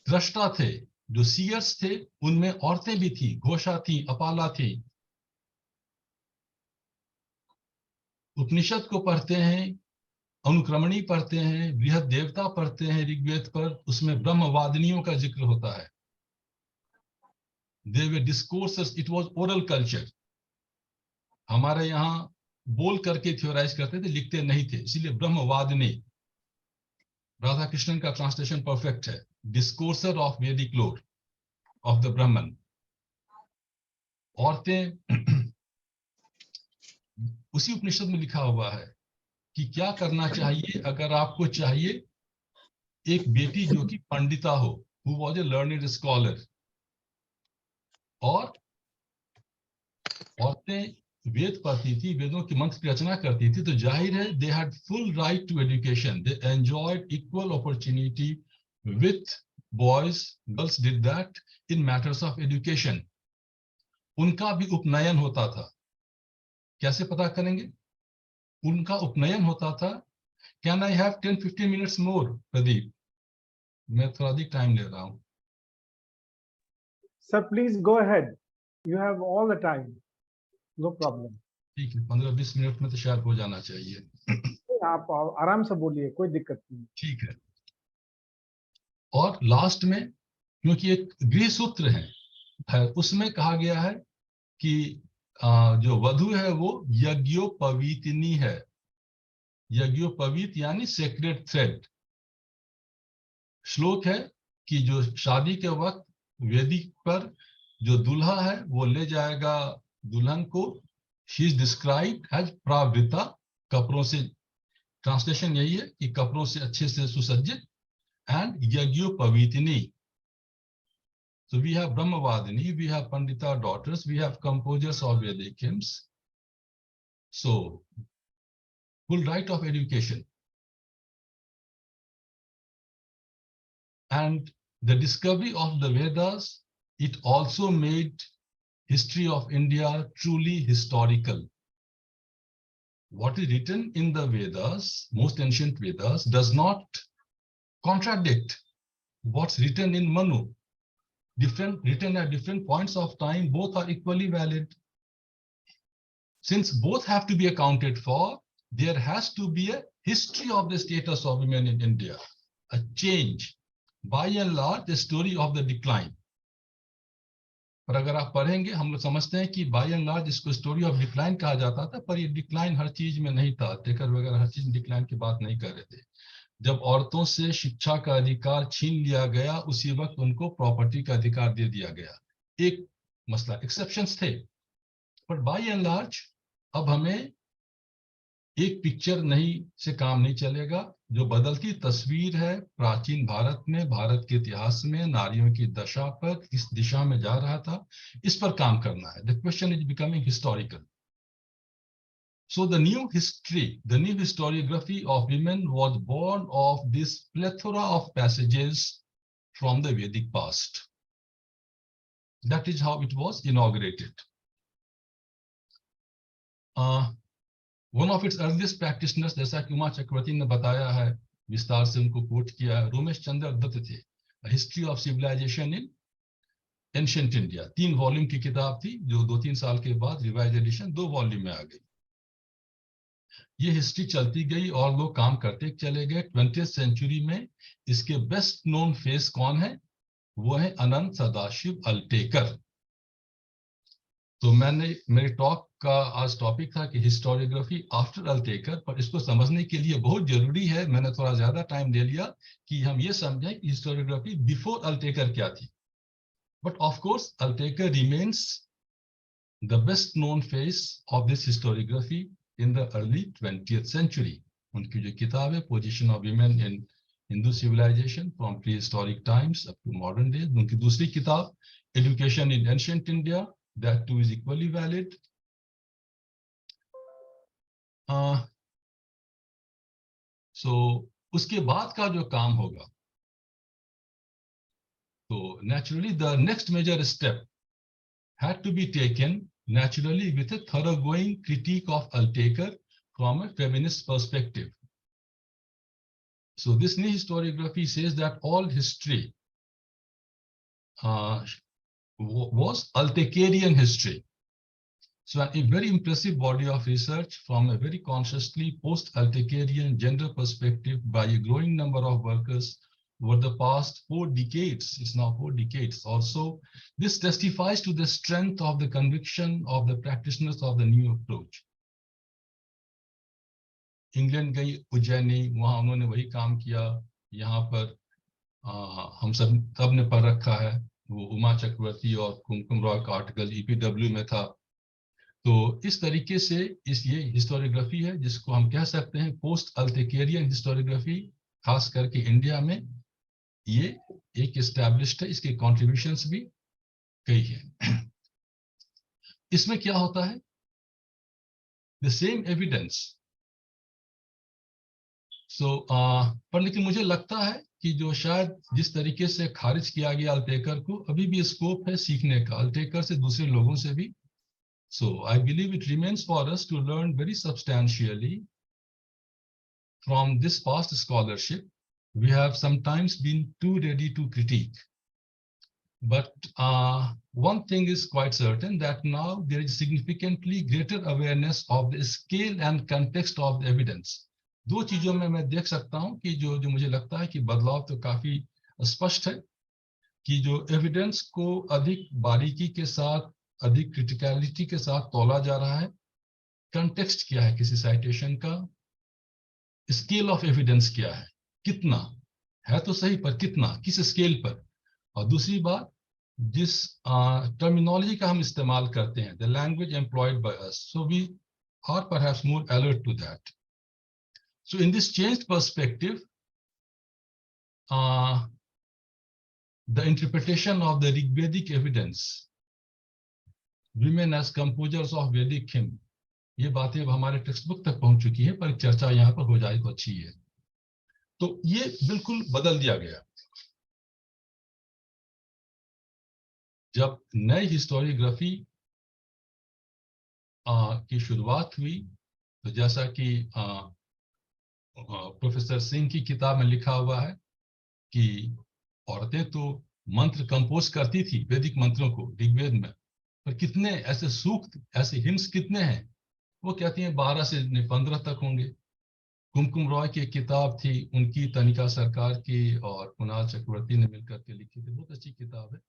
दृष्टा थे, जो seers थे, उनमें औरतें भी थी, घोषा थी, अपाला थी। उपनिषद को पढ़ते हैं, अनुक्रमणी पढ़ते हैं, बृहद देवता पढ़ते हैं ऋग्वेद पर, उसमें ब्रह्मवादिनियों का जिक्र होता है। They were discourses, it was oral culture. हमारे यहाँ बोल करके थियोराइज करते थे, लिखते नहीं थे, इसलिए ब्रह्मवादिनी। राधा कृष्णन का ट्रांसलेशन परफेक्ट है, डिस्कोर्सर ऑफ वैदिक लोर ऑफ द ब्राह्मण। औरतें उसी उपनिषद में लिखा हुआ है कि क्या करना चाहिए अगर आपको चाहिए एक बेटी जो कि पंडिता हो, who was a learned scholar। और औरतें वेद पढ़ती थी, वेदों की मंत्र की रचना करती थी, तो जाहिर है they had full right to education, they enjoyed equal opportunity with boys, girls did that in matters of education। उनका भी उपनयन होता था। कैसे पता करेंगे? उनका उपनयन होता था। Can I have 10-15 minutes more, Pradeep? मैं थोड़ा अधिक टाइम ले रहा हूँ। Sir, please go ahead. You have all the time. No problem. ठीक है, 15-20 मिनट में तो शायद हो जाना चाहिए। आप आराम से बोलिए, कोई दिक्कत नहीं। ठीक है। और लास्ट में, क्योंकि एक गृह सूत्र है, उसमें कहा गया है कि जो वधु है वो यज्ञोपवीतिनी है। यज्ञोपवीत यानी सेक्रेड थ्रेड। श्लोक है कि जो शादी के वक्त वेदी पर जो दूल्हा है वो ले जाएगा दुल्हन को, शी इज डिस्क्राइब्ड एज प्रावृता, कपड़ों से, ट्रांसलेशन यही है कि कपड़ों से अच्छे से सुसज्जित, and यज्ञोपवीतिनी। So we have Brahmavadini, we have Pandita daughters, we have composers of Vedic hymns. So, full right of education. And the discovery of the Vedas, it also made history of India truly historical. what is written in the Vedas, most ancient Vedas, does not contradict what's written in Manu. Written at different points of time, both are equally valid. Since both have to be accounted for, there has to be a history of the status of women in India, a change. By and large, the story of the decline. पर अगर आप पढ़ेंगे, हम लोग समझते हैं कि bye and large इसको स्टोरी ऑफ डिक्लाइन कहा जाता था, पर ये डिक्लाइन हर चीज में नहीं था। टेकर वगैरह हर चीज में डिक्लाइन की बात नहीं कर रहे थे। जब औरतों से शिक्षा का अधिकार छीन लिया गया, उसी वक्त उनको प्रॉपर्टी का अधिकार दे दिया गया। एक मसला, एक्सेप्शंस थे, पर बाय एंड लार्ज अब हमें एक पिक्चर नहीं से काम नहीं चलेगा। जो बदलती तस्वीर है प्राचीन भारत में, भारत के इतिहास में नारियों की दशा पर, इस दिशा में जा रहा था, इस पर काम करना है। The question is becoming historical. So the new history, the new historiography of women was born of this plethora of passages from the Vedic past. That is how it was inaugurated. One of its earliest practitioners, जैसा कि उमा चक्रवर्ती ने बताया है, विस्तार से उनको coat किया है, रोमेश चंद्र दत्त थे। History of civilisation in ancient India 3 volume की किताब थी, जो 2-3 साल के बाद रिवाइज एडिशन 2 वॉल्यूम में आ गई। ये हिस्ट्री चलती गई और लोग काम करते चले गए। 20th सेंचुरी में इसके बेस्ट नोन फेस कौन है? वो है अनंत सदाशिव अल्टेकर। तो मेरे टॉक का आज टॉपिक था कि हिस्टोरियोग्राफी आफ्टर अल्टेकर, पर इसको समझने के लिए बहुत जरूरी है, मैंने थोड़ा ज्यादा टाइम ले लिया, कि हम ये समझें कि हिस्टोरियोग्राफी बिफोर अल्टेकर क्या थी। But of course Altekar remains the best known face of this historiography in the early 20th century. उनकी जो किताब है position of women in Hindu civilisation from prehistoric times up to modern days, उनकी दूसरी किताब education in ancient India, that too is equally valid. So उसके बाद का जो काम होगा, तो naturally the next major step had to be taken naturally with a thoroughgoing critique of Altaker from a feminist perspective. So this new historiography says that all history was Altakerian history. So a very impressive body of research from a very consciously post-Altakerian gender perspective by a growing number of workers over the past 4 decades, it's now 4 decades. Also, this testifies to the strength of the conviction of the practitioners of the new approach. England गई उज्जैनी, वहां उन्होंने वही काम किया। यहाँ पर हम सब ने पढ़ रखा है, वो उमा चक्रवर्ती और कुमकुम रॉय का आर्टिकल ईपीडब्ल्यू में था। तो इस तरीके से ये हिस्टोरियोग्राफी है जिसको हम कह सकते हैं पोस्ट अल्टेकेरियन हिस्टोरियोग्राफी, खास करके इंडिया में ये एक एस्टैब्लिश्ड है। इसके कॉन्ट्रीब्यूशंस भी कई हैं। इसमें क्या होता है, द सेम एविडेंस। पर लेकिन मुझे लगता है कि जो शायद जिस तरीके से खारिज किया गया अल्टेकर को, अभी भी स्कोप है सीखने का अल्टेकर से, दूसरे लोगों से भी। So I believe it remains for us to learn very substantially from this past scholarship. We have sometimes been too ready to critique. But one thing is quite certain, that now there is significantly greater awareness of the scale and context of the evidence. 2 चीजों में मैं देख सकता हूं कि जो मुझे लगता है कि बदलाव तो काफी स्पष्ट है, कि जो एविडेंस को अधिक बारीकी के साथ, अधिक क्रिटिकलिटी के साथ तोला जा रहा है। कंटेक्स्ट क्या है किसी साइटेशन का, स्केल ऑफ एविडेंस क्या है, कितना है तो सही, पर कितना, किस स्केल पर। और दूसरी बात, जिस टर्मिनोलॉजी का हम इस्तेमाल करते हैं, the language employed by us, so we are perhaps more alert to that. So in this changed perspective, the interpretation of the Rigvedic evidence, women as composers of Vedic hymn, ये बातें अब हमारे text book तक पहुंच चुकी है, पर चर्चा यहाँ पर हो जाए तो अच्छी है। तो ये बिल्कुल बदल दिया गया। जब नई हिस्टोरियोग्राफी की शुरुआत हुई, तो जैसा कि प्रोफेसर सिंह की किताब में लिखा हुआ है कि औरतें तो मंत्र कंपोज करती थी, वैदिक मंत्रों को ऋग्वेद में, पर कितने ऐसे सूक्त, ऐसे हिम्स कितने हैं? वो कहती हैं 12 से 15 तक होंगे। कुमकुम रॉय की एक किताब थी उनकी, तनिका सरकार की और कुणाल चक्रवर्ती ने मिलकर के लिखी थी, बहुत अच्छी किताब है।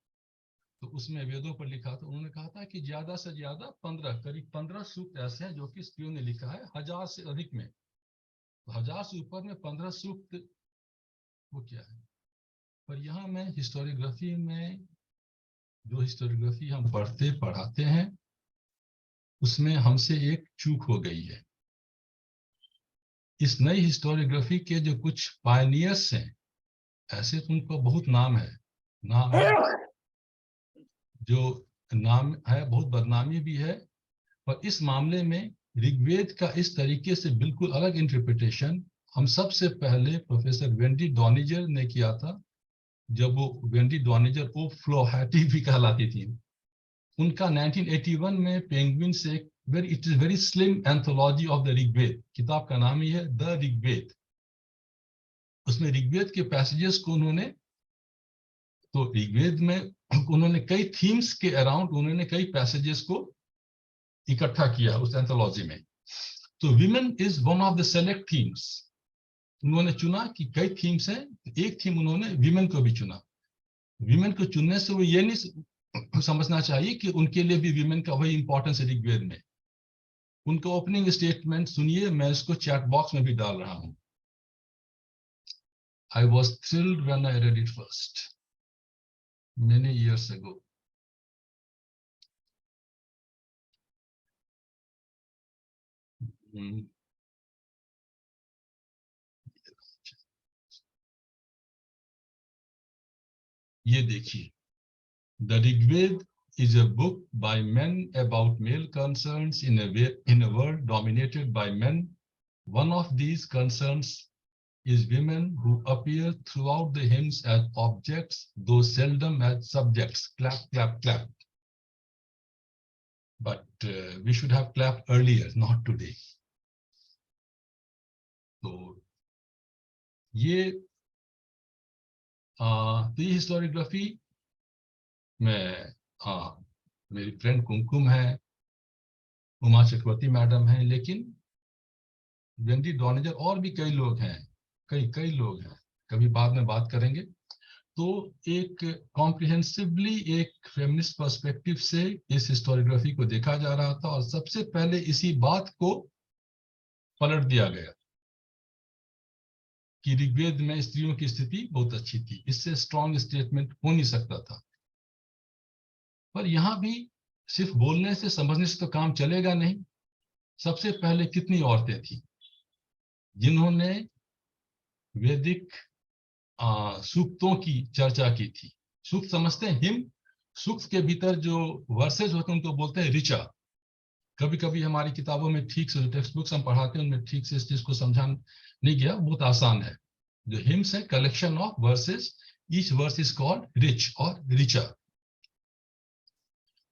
तो उसमें वेदों पर लिखा था, उन्होंने कहा था कि ज्यादा से ज्यादा 15, करीब 15 सूक्त ऐसे हैं जो कि स्त्रियों ने लिखा है 1000 से अधिक में। तो 1000 से ऊपर में 15 सूक्त वो क्या है? पर यहाँ मैं हिस्टोरियोग्राफी में, जो हिस्टोरियोग्राफी हम पढ़ाते हैं, उसमें हमसे एक चूक हो गई है। इस नई हिस्टोरियोग्राफी के जो कुछ पायनियर्स हैं, ऐसे तो उनका बहुत नाम है, जो नाम है, बहुत बदनामी भी है। पर इस मामले में ऋग्वेद का इस तरीके से बिल्कुल अलग इंटरप्रिटेशन हम सबसे पहले प्रोफेसर वेंडी डॉनिजर ने किया था, जब वो वेंडी डॉनिजर ओ फ्लोहैटी भी कहलाती थी। उनका 1981 में पेंगुइन से it is very slim anthology of the Rigveda, किताब का नाम ही है द ऋग्वेद। उसमें ऋग्वेद के पैसेजेस को उन्होंने, तो ऋग्वेद में उन्होंने कई थीम्स के अराउंड उन्होंने कई पैसेजेस को इकट्ठा किया उस एंथोलॉजी में। तो women is one of the select themes. उन्होंने चुना कि कई थीम्स हैं, एक थीम उन्होंने विमेन को भी चुना। विमेन को चुनने से वो ये नहीं समझना चाहिए कि उनके लिए भी विमेन का वही इंपॉर्टेंस है ऋग्वेद में। उनका ओपनिंग स्टेटमेंट सुनिए, मैं इसको चैट बॉक्स में भी डाल रहा हूं। I was thrilled when I read it first, many years ago. ये देखिए, The Rigved is a book by men about male concerns in a world dominated by men. One of these concerns is women who appear throughout the hymns as objects, though seldom as subjects. Clap, clap, clap. But we should have clapped earlier, not today. तो ये historiography में मेरी friend कुमकुम है, उमा चक्रवर्ती madam है, लेकिन Wendy डॉनिजर और भी कई लोग हैं, कई लोग हैं, कभी बाद में बात करेंगे। तो एक कॉम्प्रिहेंसिवली एक फेमिनिस्ट पर्सपेक्टिव से इस हिस्टोरियोग्राफी को देखा जा रहा था, और सबसे पहले इसी बात को पलट दिया गया कि ऋग्वेद में स्त्रियों की स्थिति बहुत अच्छी थी, इससे स्ट्रॉन्ग स्टेटमेंट हो नहीं सकता था। पर यहां भी सिर्फ बोलने से, समझने से तो काम चलेगा नहीं। सबसे पहले कितनी औरतें थी जिन्होंने वैदिक सूक्तों की चर्चा की थी। सूक्त समझते हैं, हिम, सूक्त के भीतर जो वर्सेज होते हैं उनको बोलते हैं ऋचा। कभी कभी हमारी किताबों में ठीक से, जो टेक्स्ट बुक्स हम पढ़ाते हैं उनमें ठीक से इस चीज को समझा नहीं गया, बहुत आसान है। जो हिम्स है collection of verses, each verse is called रिच और ऋचा।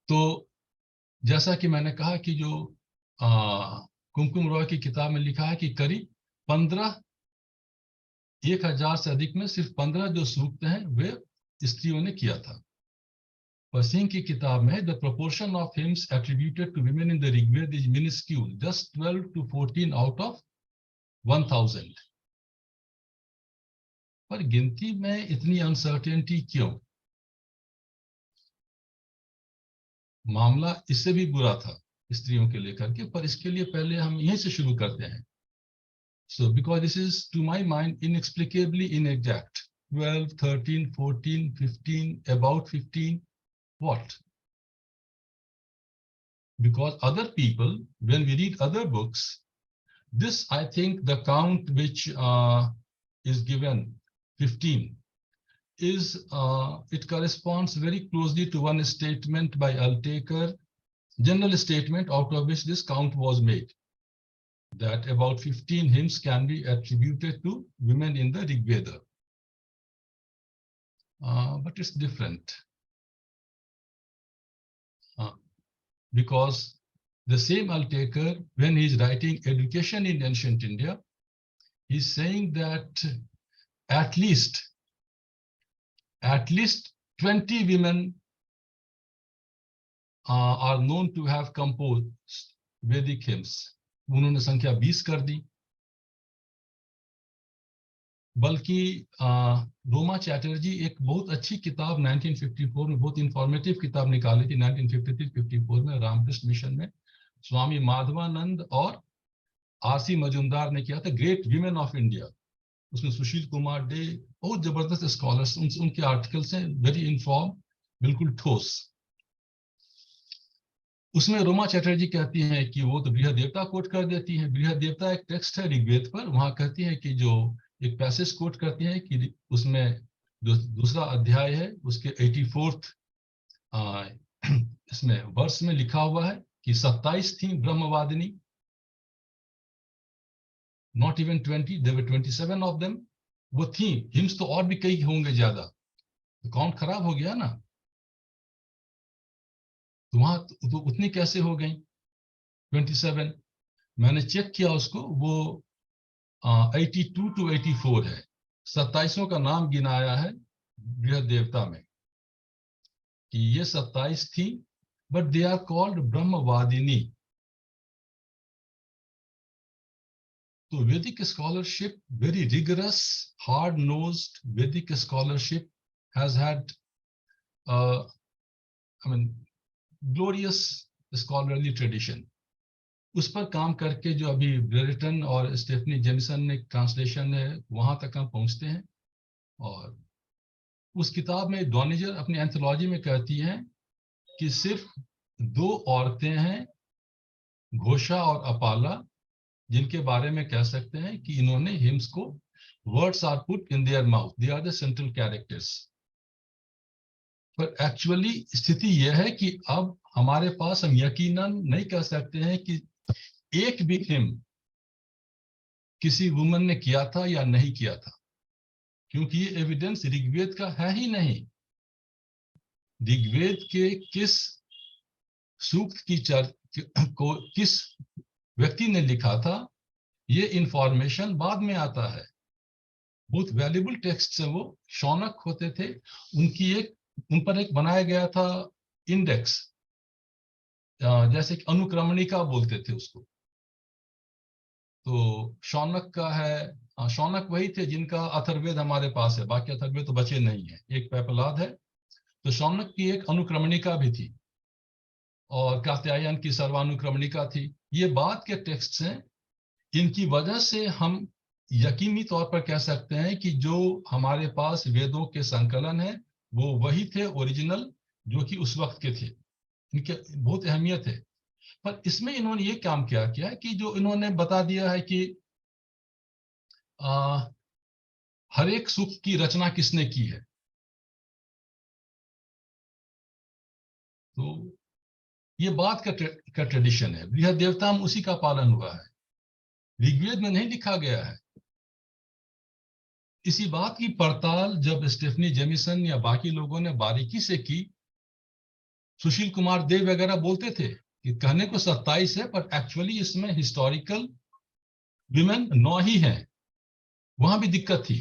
तो जैसा कि मैंने कहा कि जो कुमकुम रॉय की किताब में लिखा है कि करीब 1000 से अधिक में सिर्फ 15 जो सूक्त हैं वे स्त्रियों ने किया था। पर सिंह की किताब में the proportion of hymns attributed to women in the Rigveda is minuscule, just 12 to 14 out of 1000। पर गिनती में इतनी अनसर्टेनिटी क्यों? मामला इससे भी बुरा था स्त्रियों के लेकर के, पर इसके लिए पहले हम यहीं से शुरू करते हैं। So because this is to my mind inexplicably inexact, 12, 13, 14, 15, about 15, what? Because other people, when we read other books, this, I think the count which is given, 15, is it corresponds very closely to one statement by Altaker, general statement out of which this count was made, that about 15 hymns can be attributed to women in the Rig Veda. But it's different. Because The same Altaker, when he is writing Education in Ancient India, he is saying that at least 20 women are known to have composed Vedic hymns. उन्होंने संख्या 20 कर दी. बल्कि रोमा चैटर्जी एक बहुत अच्छी किताब 1954 में, बहुत इंफॉर्मेटिव किताब निकाली थी 1953-54 में रामकृष्ण मिशन में. स्वामी माधवानंद और आरसी मजुमदार ने किया था, ग्रेट वीमेन ऑफ इंडिया. उसमें सुशील कुमार डे, बहुत जबरदस्त स्कॉलर्स, उनके आर्टिकल्स हैं, वेरी इन्फॉर्म, बिल्कुल ठोस. उसमें रोमा चैटर्जी कहती हैं कि वो तो बृहद देवता कोट कर देती हैं. बृहद देवता एक टेक्स्ट है ऋग्वेद पर, वहां कहती है कि जो एक पैसेज कोट करती हैं कि उसमें जो दूसरा अध्याय है उसके 84th इसमें वर्ष में लिखा हुआ है कि 27 थी ब्रह्मवादिनी, not even 20, there were 27 of them. वो थी. हिम्स तो और भी कई होंगे ज्यादा, तो काउंट खराब हो गया ना. तो वहां तो उतनी कैसे हो गई 27? मैंने चेक किया उसको, वो 82 to 84 है. 27 का नाम गिनाया है बृहद देवता में कि ये 27 थी, बट दे आर कॉल्ड ब्रह्मवादिनी. तो वैदिक scholarship, very rigorous, hard nosed वैदिक scholarship has had glorious scholarly tradition. उस पर काम करके जो अभी ब्रेरेटन और स्टेफनी जेमिसन ने ट्रांसलेशन है, वहां तक हम पहुंचते हैं. और उस किताब में डॉनिजर अपनी एंथोलॉजी में कहती हैं कि सिर्फ 2 औरतें हैं, घोषा और अपाला, जिनके बारे में कह सकते हैं कि इन्होंने हिम्स को words are put in their mouth, they are the central characters. पर एक्चुअली स्थिति यह है कि अब हमारे पास, हम यकीनन नहीं कह सकते हैं कि एक भी हिम किसी वुमन ने किया था या नहीं किया था, क्योंकि ये एविडेंस ऋग्वेद का है ही नहीं. ऋग्वेद के किस सूक्त की को किस व्यक्ति ने लिखा था, ये इंफॉर्मेशन बाद में आता है. बहुत वैल्यूबल टेक्स्ट से वो शौनक होते थे, उन पर एक बनाया गया था इंडेक्स, जैसे कि अनुक्रमणिका बोलते थे उसको. तो शौनक का है, शौनक वही थे जिनका अथर्ववेद हमारे पास है, बाकी अथर्ववेद तो बचे नहीं है, एक पेपलाद है. तो शौनक की एक अनुक्रमणिका भी थी और कात्यायन की सर्वानुक्रमणिका थी. ये बाद के टेक्स्ट हैं. इनकी वजह से हम यकीनी तौर पर कह सकते हैं कि जो हमारे पास वेदों के संकलन है वो वही थे ओरिजिनल, जो कि उस वक्त के थे. इनके बहुत अहमियत है. पर इसमें इन्होंने ये काम किया है कि जो इन्होंने बता दिया है कि हर एक सूक्त की रचना किसने की है. तो ये बात का ट्रेडिशन है. बृहद देवता में उसी का पालन हुआ है, ऋग्वेद में नहीं लिखा गया है. इसी बात की पड़ताल जब स्टेफनी जेमिसन या बाकी लोगों ने बारीकी से की, सुशील कुमार देव वगैरह बोलते थे कि कहने को 27 है, पर एक्चुअली इसमें हिस्टोरिकल विमेन 9 ही हैं. वहां भी दिक्कत थी.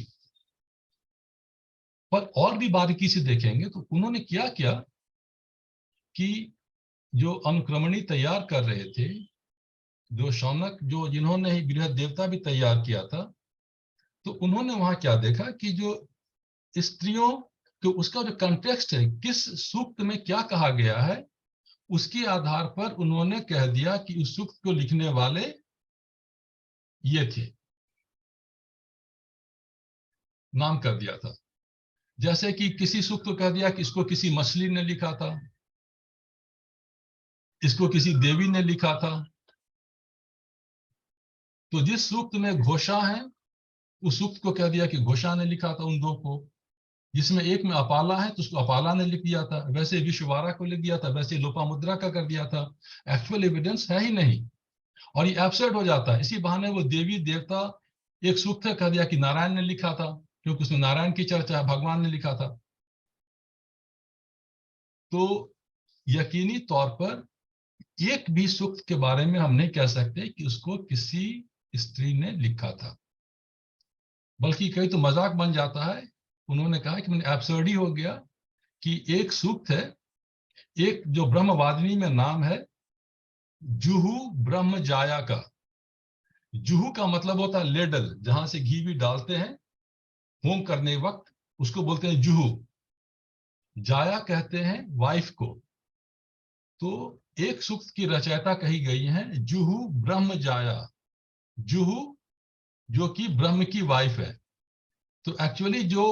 पर और भी बारीकी से देखेंगे तो उन्होंने क्या किया कि जो अनुक्रमणी तैयार कर रहे थे, जो शौनक, जो जिन्होंने ही बृहद देवता भी तैयार किया था, तो उन्होंने वहां क्या देखा कि जो स्त्रियों तो उसका जो कंटेक्स्ट है, किस सूक्त में क्या कहा गया है, उसके आधार पर उन्होंने कह दिया कि उस सूक्त को लिखने वाले ये थे, नाम कर दिया था. जैसे कि किसी सूक्त को कह दिया कि इसको किसी मछली ने लिखा था, इसको किसी देवी ने लिखा था. तो जिस सूक्त में घोषा है उस सूक्त को कह दिया कि घोषा ने लिखा था उन 2 को. जिसमें एक में अपाला है तो उसको अपाला ने लिख दिया था, वैसे विश्ववारा को लिख दिया था, वैसे लोपामुद्रा का कर दिया था. एक्चुअल एविडेंस है ही नहीं और ये एब्सर्ड हो जाता है. इसी बहाने वो देवी देवता, एक सूक्त कह दिया कि नारायण ने लिखा था, क्योंकि उसमें नारायण की चर्चा है, भगवान ने लिखा था. तो यकीनी तौर पर एक भी सूक्त के बारे में हम नहीं कह सकते कि उसको किसी स्त्री ने लिखा था, बल्कि कई तो मजाक बन जाता है। उन्होंने कहा कि मैंने एब्सर्ड ही हो गया कि एक सूक्त है, एक जो ब्रह्मवादिनी में नाम है जुहू ब्रह्मजाया का। जुहू का मतलब होता है लेडल, जहां से घी भी डालते हैं होम करने वक्त, उसको बोलते हैं जुहू। जाया कहते हैं वाइफ को। तो एक सूक्त की रचयिता कही गई है जुहू ब्रह्मजाया, जुहू जो कि ब्रह्म की वाइफ है। तो एक्चुअली जो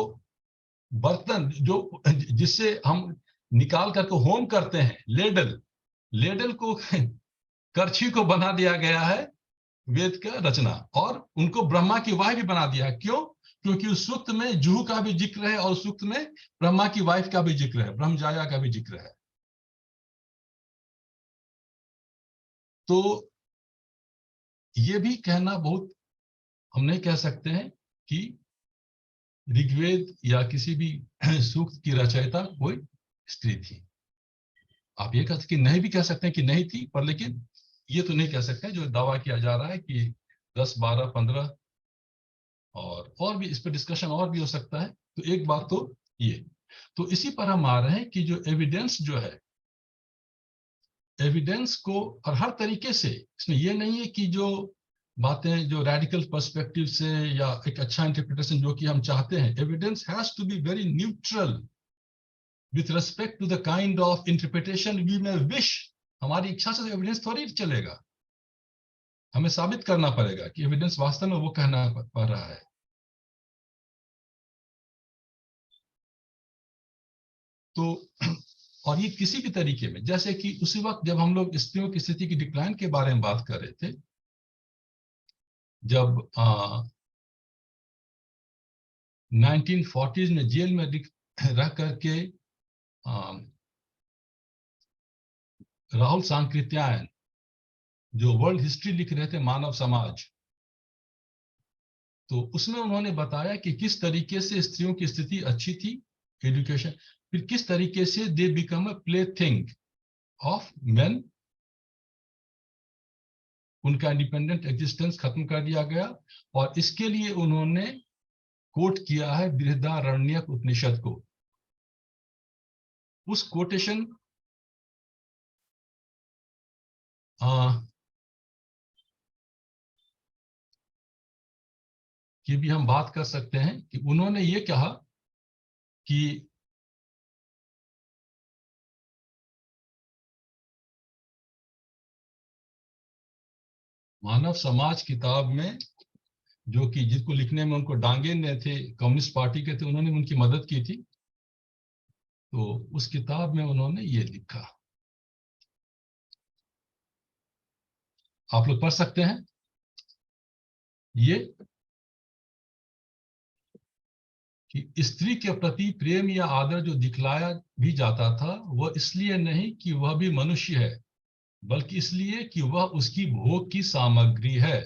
बर्तन जो जिससे हम निकाल करके होम करते हैं, लेडल, लेडल को करछी को बना दिया गया है वेद का रचना, और उनको ब्रह्मा की वाइफ भी बना दिया। क्यों? क्योंकि उस सूक्त में जुहू का भी जिक्र है और उस सूक्त में ब्रह्मा की वाइफ का भी जिक्र है, ब्रह्मजाया का भी जिक्र है। तो ये भी कहना बहुत, हम नहीं कह सकते हैं कि ऋग्वेद या किसी भी सूक्त की रचयिता कोई स्त्री थी। आप ये कह कि नहीं भी कह सकते हैं कि नहीं थी, पर लेकिन ये तो नहीं कह सकते जो दावा किया जा रहा है कि 10, 12, 15, और भी इस पर डिस्कशन और भी हो सकता है। तो एक बात तो ये, तो इसी पर हम आ रहे हैं कि जो एविडेंस जो है, एविडेंस को और हर तरीके से, इसमें ये नहीं है कि जो बातें जो रेडिकल पर्सपेक्टिव से या एक अच्छा इंटरप्रिटेशन जो कि हम चाहते हैं, evidence has to be very neutral with respect to the kind of interpretation we may wish. हमारी इच्छा से एविडेंस थोड़ी चलेगा, हमें साबित करना पड़ेगा कि एविडेंस वास्तव में वो कहना पड़ रहा है। तो और ये किसी भी तरीके में, जैसे कि उसी वक्त जब हम लोग स्त्रियों की स्थिति की डिक्लाइन के बारे में बात कर रहे थे, जब 1940s में जेल में रह करके राहुल सांकृत्यायन जो वर्ल्ड हिस्ट्री लिख रहे थे, मानव समाज, तो उसमें उन्होंने बताया कि किस तरीके से स्त्रियों की स्थिति अच्छी थी, एजुकेशन, फिर किस तरीके से they become a play thing of main, उनका इंडिपेंडेंट एग्जिस्टेंस खत्म कर दिया गया। और इसके लिए उन्होंने कोट किया है बृहदारण्यक उपनिषद को। उस कोटेशन की भी हम बात कर सकते हैं कि उन्होंने ये कहा कि मानव समाज किताब में, जो कि जिसको लिखने में उनको डांगे थे, कम्युनिस्ट पार्टी के थे, उन्होंने उनकी मदद की थी। तो उस किताब में उन्होंने ये लिखा, आप लोग पढ़ सकते हैं। ये कि स्त्री के प्रति प्रेम या आदर जो दिखलाया भी जाता था, वह इसलिए नहीं कि वह भी मनुष्य है, बल्कि इसलिए कि वह उसकी भोग की सामग्री है।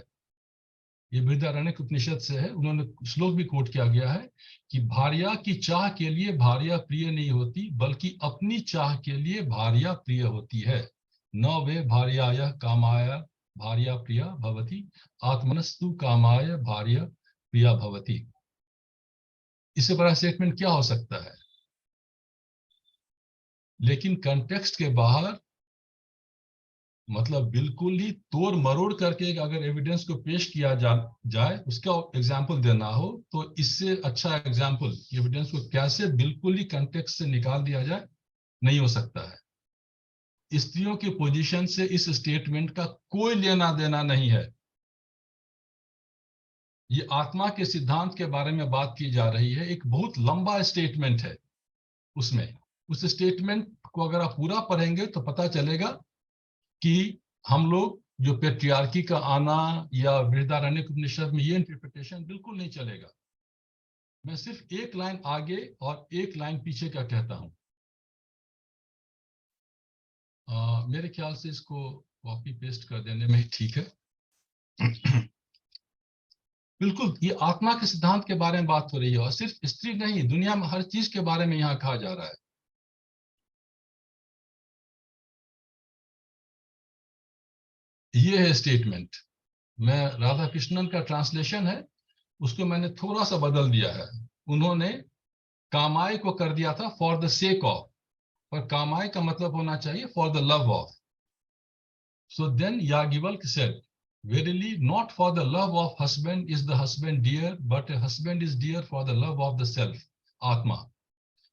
ये बृहदारण्यक उपनिषद से है। उन्होंने श्लोक भी कोट किया गया है कि भार्या की चाह के लिए भार्या प्रिय नहीं होती, बल्कि अपनी चाह के लिए भार्या प्रिय होती है। न वे भार्याय कामाय भार्या प्रिया भवति, आत्मनस्तु कामाय भार्या प्रिया भवति। इससे बड़ा स्टेटमेंट क्या हो सकता है? लेकिन कंटेक्स्ट के बाहर, मतलब बिल्कुल ही तोड़ मरोड़ करके अगर एविडेंस को पेश किया जाए, उसका एग्जाम्पल देना हो, तो इससे अच्छा एग्जाम्पल एविडेंस को कैसे बिल्कुल ही कंटेक्स्ट से निकाल दिया जाए नहीं हो सकता है। स्त्रियों की पोजीशन से इस स्टेटमेंट का कोई लेना देना नहीं है। ये आत्मा के सिद्धांत के बारे में बात की जा रही है, एक बहुत लंबा स्टेटमेंट है। उसमें उस स्टेटमेंट को अगर आप पूरा पढ़ेंगे तो पता चलेगा कि हम लोग जो पेट्रियार्की का आना या बृहदारण्यक उपनिषद में ये इंटरप्रिटेशन बिल्कुल नहीं चलेगा। मैं सिर्फ एक लाइन आगे और एक लाइन पीछे का कहता हूं। मेरे ख्याल से इसको कॉपी पेस्ट कर देने में ही ठीक है। बिल्कुल ये आत्मा के सिद्धांत के बारे में बात हो रही है, और सिर्फ स्त्री नहीं, दुनिया में हर चीज के बारे में यहाँ कहा जा रहा है। ये है स्टेटमेंट। मैं राधा कृष्णन का ट्रांसलेशन है, उसको मैंने थोड़ा सा बदल दिया है। उन्होंने कामाय को कर दिया था फॉर द सेक ऑफ, पर कामाय का मतलब होना चाहिए for the love of. So then Yagivalk said, verily not for the love of husband is the husband dear, but a husband is dear for the love of the self, Atma.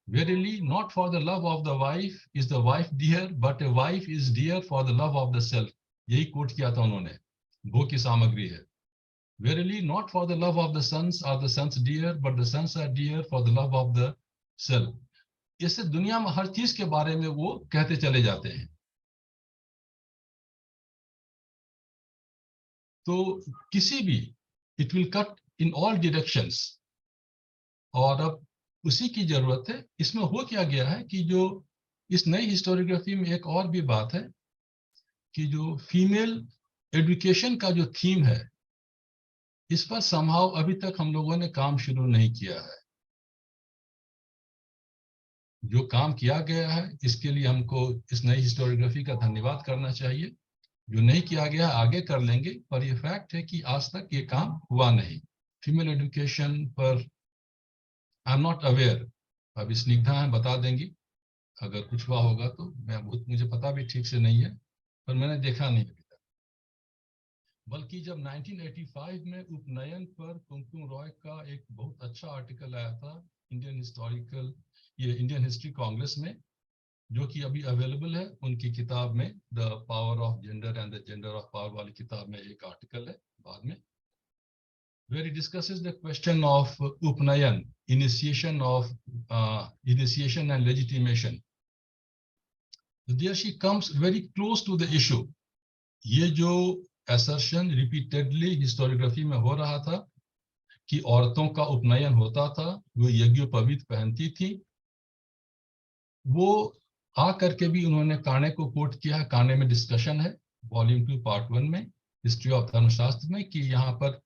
Verily not for the love of the wife is the wife dear, but a wife is dear for the love of the self. यही coat किया था उन्होंने, भो की सामग्री है। Verily not for the love of the sons are the sons dear, but the sons are dear for the love of the self. इससे दुनिया में हर चीज के बारे में वो कहते चले जाते हैं। तो किसी भी, it will cut in all directions. और अब उसी की जरूरत है। इसमें हो क्या गया है कि जो इस नई हिस्टोरियोग्राफी में एक और भी बात है कि जो फीमेल एजुकेशन का जो थीम है, इस पर समहाउ अभी तक हम लोगों ने काम शुरू नहीं किया है। जो काम किया गया है इसके लिए हमको इस नई हिस्टोरियोग्राफी का धन्यवाद करना चाहिए। जो नहीं किया गया आगे कर लेंगे, पर ये फैक्ट है कि आज तक ये काम हुआ नहीं। फीमेल एजुकेशन पर आई एम नॉट अवेयर, अभी स्निग्धा है बता देंगी अगर कुछ हुआ होगा तो। मुझे पता भी ठीक से नहीं है, पर मैंने देखा नहीं अभी तक। बल्कि जब 1985 में उपनयन पर कुमकुम रॉय का एक बहुत अच्छा आर्टिकल आया था इंडियन हिस्ट्री कांग्रेस में, जो कि अभी अवेलेबल है उनकी किताब में, the power of gender and the gender of power वाली किताब में एक आर्टिकल है बाद में, where he discusses the question of Upnayan, initiation and legitimation. There she comes very close to the issue. ये जो assertion repeatedly historiography में हो रहा था कि औरतों का उपनयन होता था, वो यज्ञोपवीत पहनती थी, वो आ करके भी उन्होंने काने को कोट किया। काने में डिस्कशन है वॉल्यूम 2 पार्ट 1 में हिस्ट्री ऑफ धर्मशास्त्र में, कि यहाँ पर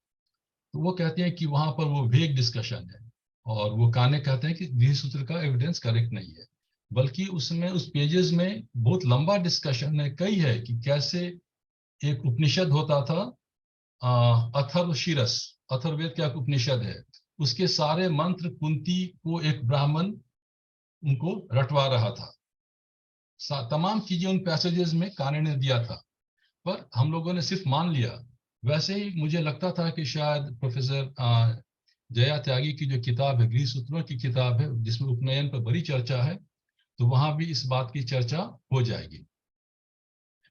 तो वो कहते हैं कि वहां पर वो वेग डिस्कशन है, और वो काने कहते हैं कि गृह सूत्र का एविडेंस करेक्ट नहीं है। बल्कि उसमें उस पेजेस में बहुत लंबा डिस्कशन है, कई है कि कैसे एक उपनिषद होता था अथर्वशीरस, अथर्ववेद का एक उपनिषद है, उसके सारे मंत्र कुंती को एक ब्राह्मण उनको रटवा रहा था। तमाम चीजें उन पैसेजेस में काने ने दिया था, पर हम लोगों ने सिर्फ मान लिया। वैसे ही मुझे लगता था कि शायद प्रोफेसर जया त्यागी की जो किताब है, गृह सूत्रों की किताब है, जिसमें उपनयन पर बड़ी चर्चा है, तो वहां भी इस बात की चर्चा हो जाएगी।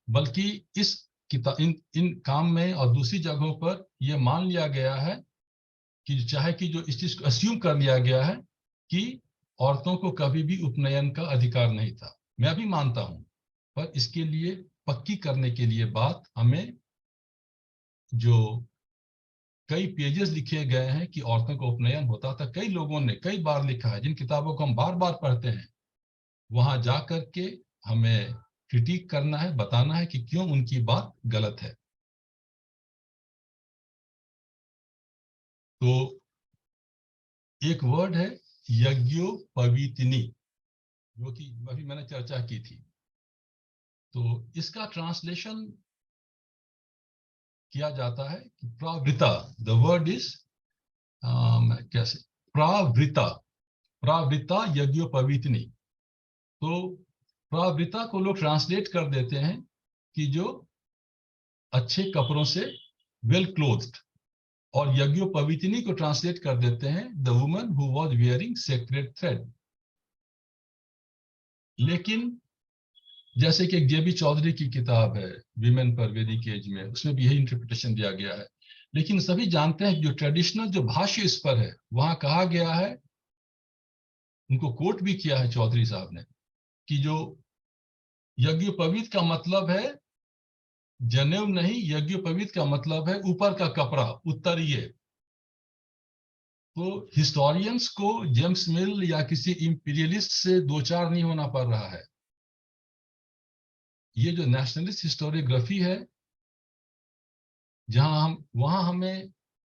बल्कि इस किताब इन काम में और दूसरी जगहों पर यह मान लिया गया है कि चाहे कि जो इस चीज को अस्यूम कर लिया गया है कि औरतों को कभी भी उपनयन का अधिकार नहीं था। मैं भी मानता हूं, पर इसके लिए पक्की करने के लिए बात हमें जो कई पेजेस लिखे गए हैं कि औरतों का उपनयन होता था, कई लोगों ने कई बार लिखा है, जिन किताबों को हम बार बार पढ़ते हैं, वहां जा करके हमें क्रिटिक करना है, बताना है कि क्यों उनकी बात गलत है। तो एक वर्ड है यज्ञोपवीतिनी, जो कि अभी मैंने चर्चा की थी। तो इसका ट्रांसलेशन किया जाता है कि प्रावृता। द वर्ड इज कैसे, प्रावृता, प्रावृता यज्ञोपवीतिनी। तो प्रावृता को लोग ट्रांसलेट कर देते हैं कि जो अच्छे कपड़ों से वेल क्लोथ्ड, और यज्ञोपवीतिनी को ट्रांसलेट कर देते हैं the woman who was wearing sacred thread. लेकिन जैसे कि जेबी चौधरी की किताब है विमेन पर वैदिक एज में, उसमें भी यही इंटरप्रिटेशन दिया गया है। लेकिन सभी जानते हैं कि जो ट्रेडिशनल जो भाष्य इस पर है, वहां कहा गया है, उनको कोट भी किया है चौधरी साहब ने, कि जो यज्ञोपवीत का मतलब है जनेऊ नहीं, यज्ञोपवीत का मतलब है ऊपर का कपड़ा, उत्तरीय। तो हिस्टोरियंस को जेम्स मिल या किसी इंपीरियलिस्ट से दो चार नहीं होना पड़ रहा है। ये जो नेशनलिस्ट हिस्टोरियोग्राफी है, वहां हमें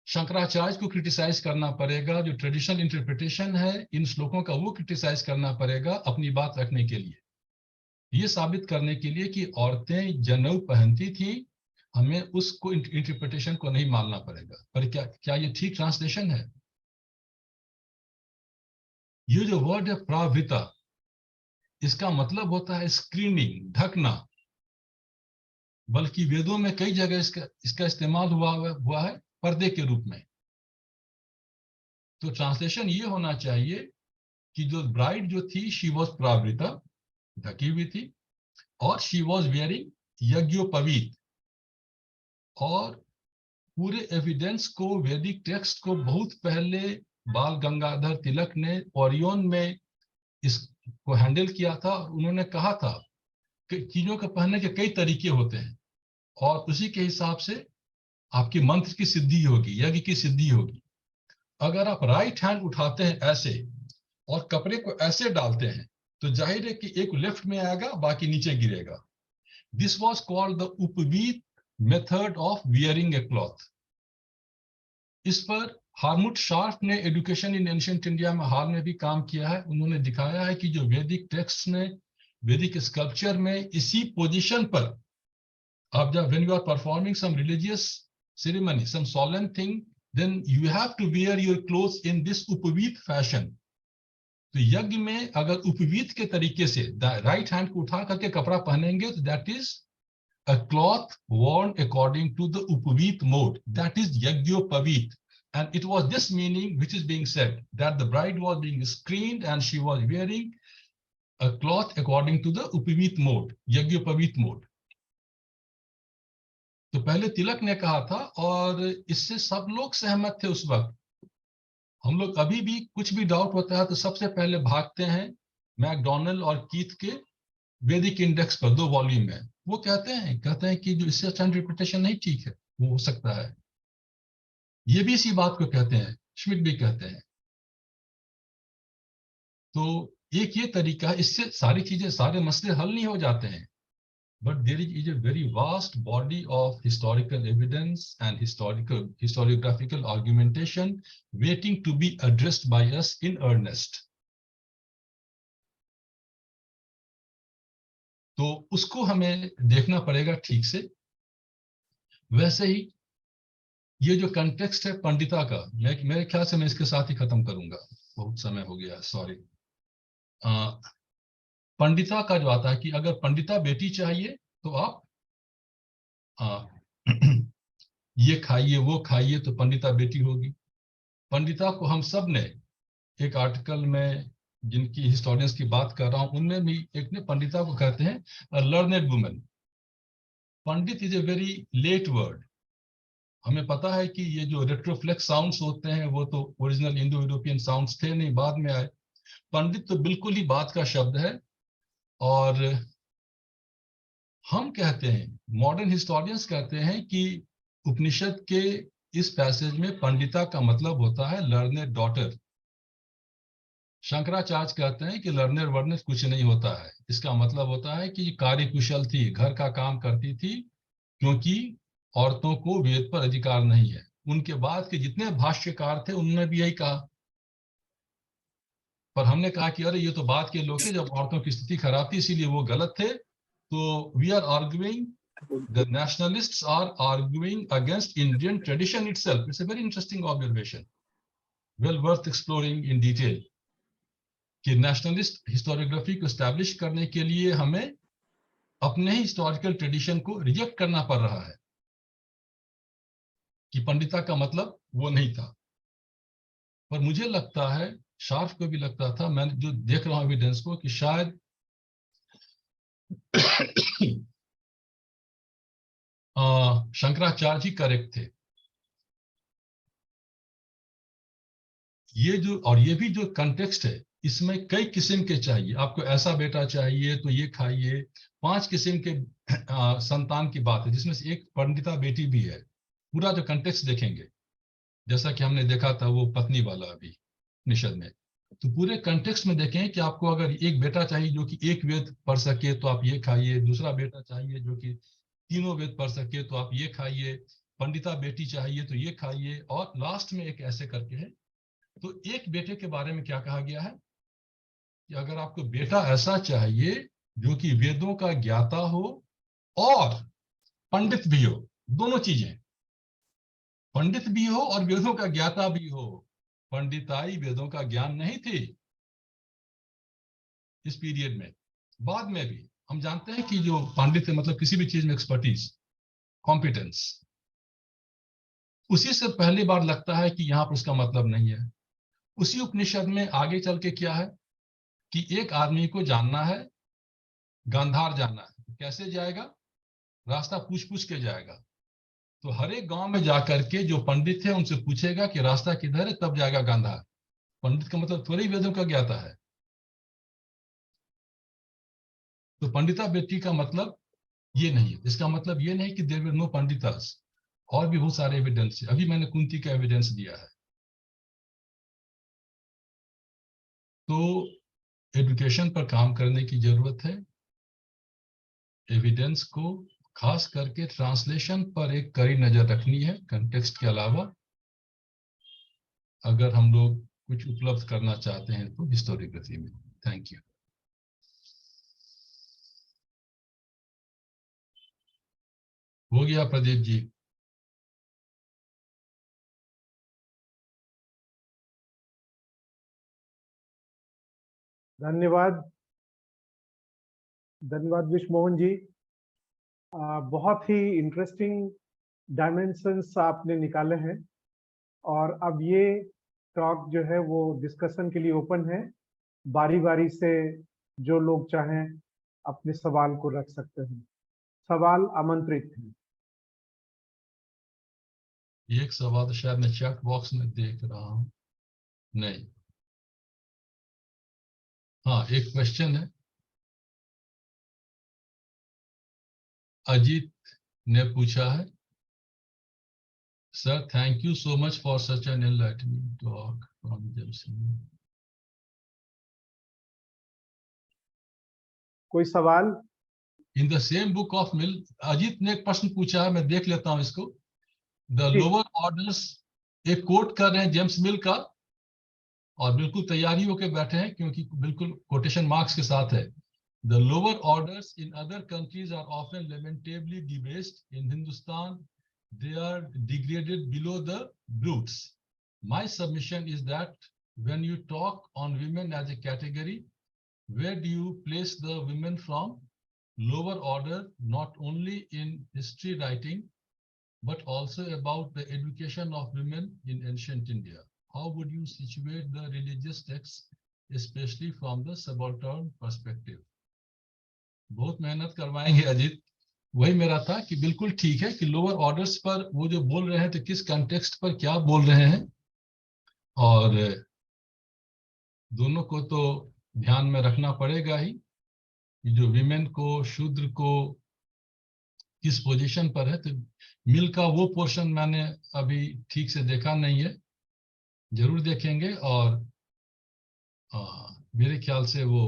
शंकराचार्य को क्रिटिसाइज करना पड़ेगा, जो ट्रेडिशनल इंटरप्रिटेशन है इन श्लोकों का वो क्रिटिसाइज करना पड़ेगा अपनी बात रखने के लिए, ये साबित करने के लिए कि औरतें जनेऊ पहनती थी, हमें उसको इंटरप्रिटेशन को नहीं मानना पड़ेगा। पर क्या ये ठीक ट्रांसलेशन है? ये जो वर्ड है प्रावृता, इसका मतलब होता है स्क्रीनिंग, ढकना। बल्कि वेदों में कई जगह इसका इस्तेमाल हुआ है पर्दे के रूप में। तो ट्रांसलेशन ये होना चाहिए कि जो ब्राइड जो थी, शी वॉज प्रावृता, ढकी हुई थी, और शी वॉज वेयरिंग यज्ञोपवीत। और पूरे एविडेंस को, वैदिक टेक्स्ट को बहुत पहले बाल गंगाधर तिलक ने ओरियन में इसको हैंडल किया था। उन्होंने कहा था कि चीजों के पहनने के कई तरीके होते हैं और उसी के हिसाब से आपकी मंत्र की सिद्धि होगी, यज्ञ की सिद्धि होगी। अगर आप राइट हैंड उठाते हैं ऐसे और कपड़े को ऐसे डालते हैं तो जाहिर है कि एक लेफ्ट में आएगा, बाकी नीचे गिरेगा। दिस वॉज कॉल्ड द उपवीत method of wearing a cloth. इस पर हार्मुट शार्फ ने एजुकेशन इन एंशिएंट इंडिया में हाल में भी काम किया है। उन्होंने दिखाया है कि जो वैदिक टेक्स्ट में, वैदिक स्कल्पचर में इसी पोजीशन पर आप जब when you are performing some religious ceremony, some solemn thing, then you have to wear your clothes in this उपवीत fashion। तो यज्ञ में अगर उपवीत के तरीके से राइट हैंड को उठा करके कपड़ा पहनेंगे तो that is a cloth worn according to the upavit mode, that is yajñopavit। And it was this meaning which is being said, that the bride was being screened and she was wearing a cloth according to the upavit mode, yajñopavit mode। तो पहले तिलक ने कहा था और इससे सब लोग सहमत थे उस वक्त। हम लोग अभी भी कुछ भी डाउट होता है तो सबसे पहले भागते हैं मैकडोनल्ड और कीथ के वैदिक इंडेक्स पर, 2 वॉल्यूम है। वो कहते हैं कि जो इससे अच्छा इंटरप्रिटेशन नहीं ठीक है, वो हो सकता है। ये भी इसी बात को कहते हैं, श्मिट भी कहते हैं। तो एक ये तरीका है, इससे सारी चीजें, सारे मसले हल नहीं हो जाते हैं। But there is a very vast body of historical evidence and historiographical argumentation waiting to be addressed by us in earnest। तो उसको हमें देखना पड़ेगा ठीक से। वैसे ही ये जो कंटेक्स्ट है पंडिता का, मेरे ख्याल से मैं इसके साथ ही खत्म करूंगा, बहुत समय हो गया, सॉरी। पंडिता का जो आता है कि अगर पंडिता बेटी चाहिए तो आप ये खाइए वो खाइए तो पंडिता बेटी होगी। पंडिता को हम सब ने एक आर्टिकल में, जिनकी हिस्टोरियंस की बात कर रहा हूं, उनमें भी एक ने पंडिता को कहते हैं learned women. Pandit is a very late word. हमें पता है कि ये जो रेट्रोफ्लेक्स साउंड्स होते हैं वो तो ओरिजिनल इंडो यूरोपियन साउंड्स थे नहीं, बाद में आए। पंडित तो बिल्कुल ही बात का शब्द है। और हम कहते हैं, मॉडर्न हिस्टोरियंस कहते हैं कि उपनिषद के इस पैसेज में पंडिता का मतलब होता है लर्नेड डॉटर। शंकराचार्य कहते हैं कि लर्नेड वर्नेड कुछ नहीं होता है, इसका मतलब होता है कि कार्यकुशल थी, घर का काम करती थी, क्योंकि औरतों को वेद पर अधिकार नहीं है। उनके बाद के जितने भाष्यकार थे उन्होंने भी यही कहा। पर हमने कहा कि अरे ये तो बाद के लोग थे, जब औरतों की स्थिति खराब थी इसीलिए वो गलत थे। तो we are arguing, the nationalists are arguing against Indian tradition itself। It's a very interesting observation, well worth exploring in detail। कि नेशनलिस्ट हिस्टोरियोग्राफी को एस्टैब्लिश करने के लिए हमें अपने ही हिस्टोरिकल ट्रेडिशन को रिजेक्ट करना पड़ रहा है कि पंडिता का मतलब वो नहीं था। पर मुझे लगता है, शार्फ को भी लगता था, मैं जो देख रहा हूं एविडेंस को, कि शायद शंकराचार्य जी करेक्ट थे। ये भी जो कंटेक्स्ट है, इसमें कई किस्म के चाहिए। आपको ऐसा बेटा चाहिए तो ये खाइए। 5 किस्म के संतान की बात है, जिसमें से एक पंडिता बेटी भी है। पूरा जो कंटेक्स्ट देखेंगे, जैसा कि हमने देखा था वो पत्नी वाला अभी निषद में, तो पूरे कंटेक्स्ट में देखें कि आपको अगर एक बेटा चाहिए जो कि एक वेद पढ़ सके तो आप ये खाइए, दूसरा बेटा चाहिए जो कि 3 वेद पढ़ सके तो आप ये खाइए, पंडिता बेटी चाहिए तो ये खाइए, और लास्ट में एक ऐसे करके है। तो एक बेटे के बारे में क्या कहा गया है कि अगर आपको बेटा ऐसा चाहिए जो कि वेदों का ज्ञाता हो और पंडित भी हो, दोनों चीजें, पंडित भी हो और वेदों का ज्ञाता भी हो। पंडिताई वेदों का ज्ञान नहीं थी इस पीरियड में। बाद में भी हम जानते हैं कि जो पंडित है मतलब किसी भी चीज में एक्सपर्टीज, कॉम्पिटेंस, उसी से पहली बार लगता है कि यहां पर उसका मतलब नहीं है। उसी उपनिषद में आगे चल के क्या है कि एक आदमी को जानना है, गांधार जाना है, कैसे जाएगा? रास्ता पूछ पूछ के जाएगा। तो हर एक गांव में जाकर के जो पंडित है उनसे पूछेगा कि रास्ता किधर है, तब जाएगा गांधार। पंडित का मतलब थोड़ी वेदों का ज्ञाता है। तो पंडिता बेटी का मतलब ये नहीं है। इसका मतलब ये नहीं कि देयर वर नो पंडितास, और भी बहुत सारे एविडेंस है। अभी मैंने कुंती का एविडेंस दिया है। तो एजुकेशन पर काम करने की जरूरत है। एविडेंस को खास करके ट्रांसलेशन पर एक कड़ी नजर रखनी है, कंटेक्स्ट के अलावा, अगर हम लोग कुछ उपलब्ध करना चाहते हैं तो हिस्टोरियोग्राफी में। Thank you. हो गया प्रदीप जी? धन्यवाद, धन्यवाद विश्वमोहन जी। बहुत ही इंटरेस्टिंग डायमेंशंस आपने निकाले हैं, और अब ये टॉक जो है वो डिस्कशन के लिए ओपन है। बारी बारी से जो लोग चाहें अपने सवाल को रख सकते हैं। सवाल आमंत्रित हैं। एक सवाल शायद मैं चैट बॉक्स में देख रहा हूं, नहीं। हाँ, एक क्वेश्चन है। अजीत ने पूछा है, sir thank you so much for such an enlightening talk from James. कोई सवाल? In the same book of Mill, Ajit ने एक प्रश्न पूछा है, मैं देख लेता हूं इसको। द जी। लोअर ऑर्डर्स, एक कोट कर रहे हैं जेम्स मिल का, और बिल्कुल तैयारी होकर बैठे हैं क्योंकि बिल्कुल कोटेशन मार्क्स के साथ है। The lower orders in other countries are often lamentably debased. In Hindustan they are degraded below the brutes. My submission is that when you talk on women as a category, where do you place the women from lower order, not only in history writing, but also about the education of women in ancient India? How would you situate the religious texts, especially from the subaltern perspective? बहुत मेहनत करवाएंगे अजीत। वही मेरा था कि बिल्कुल ठीक है कि लोअर ऑर्डर्स पर वो जो बोल रहे हैं तो किस कंटेक्स्ट पर क्या बोल रहे हैं, और दोनों को तो ध्यान में रखना पड़ेगा ही कि जो विमेन को, शूद्र को किस पोजीशन पर है। तो मिल का वो पोर्शन मैंने अभी ठीक से देखा नहीं है, जरूर देखेंगे, और मेरे ख्याल से वो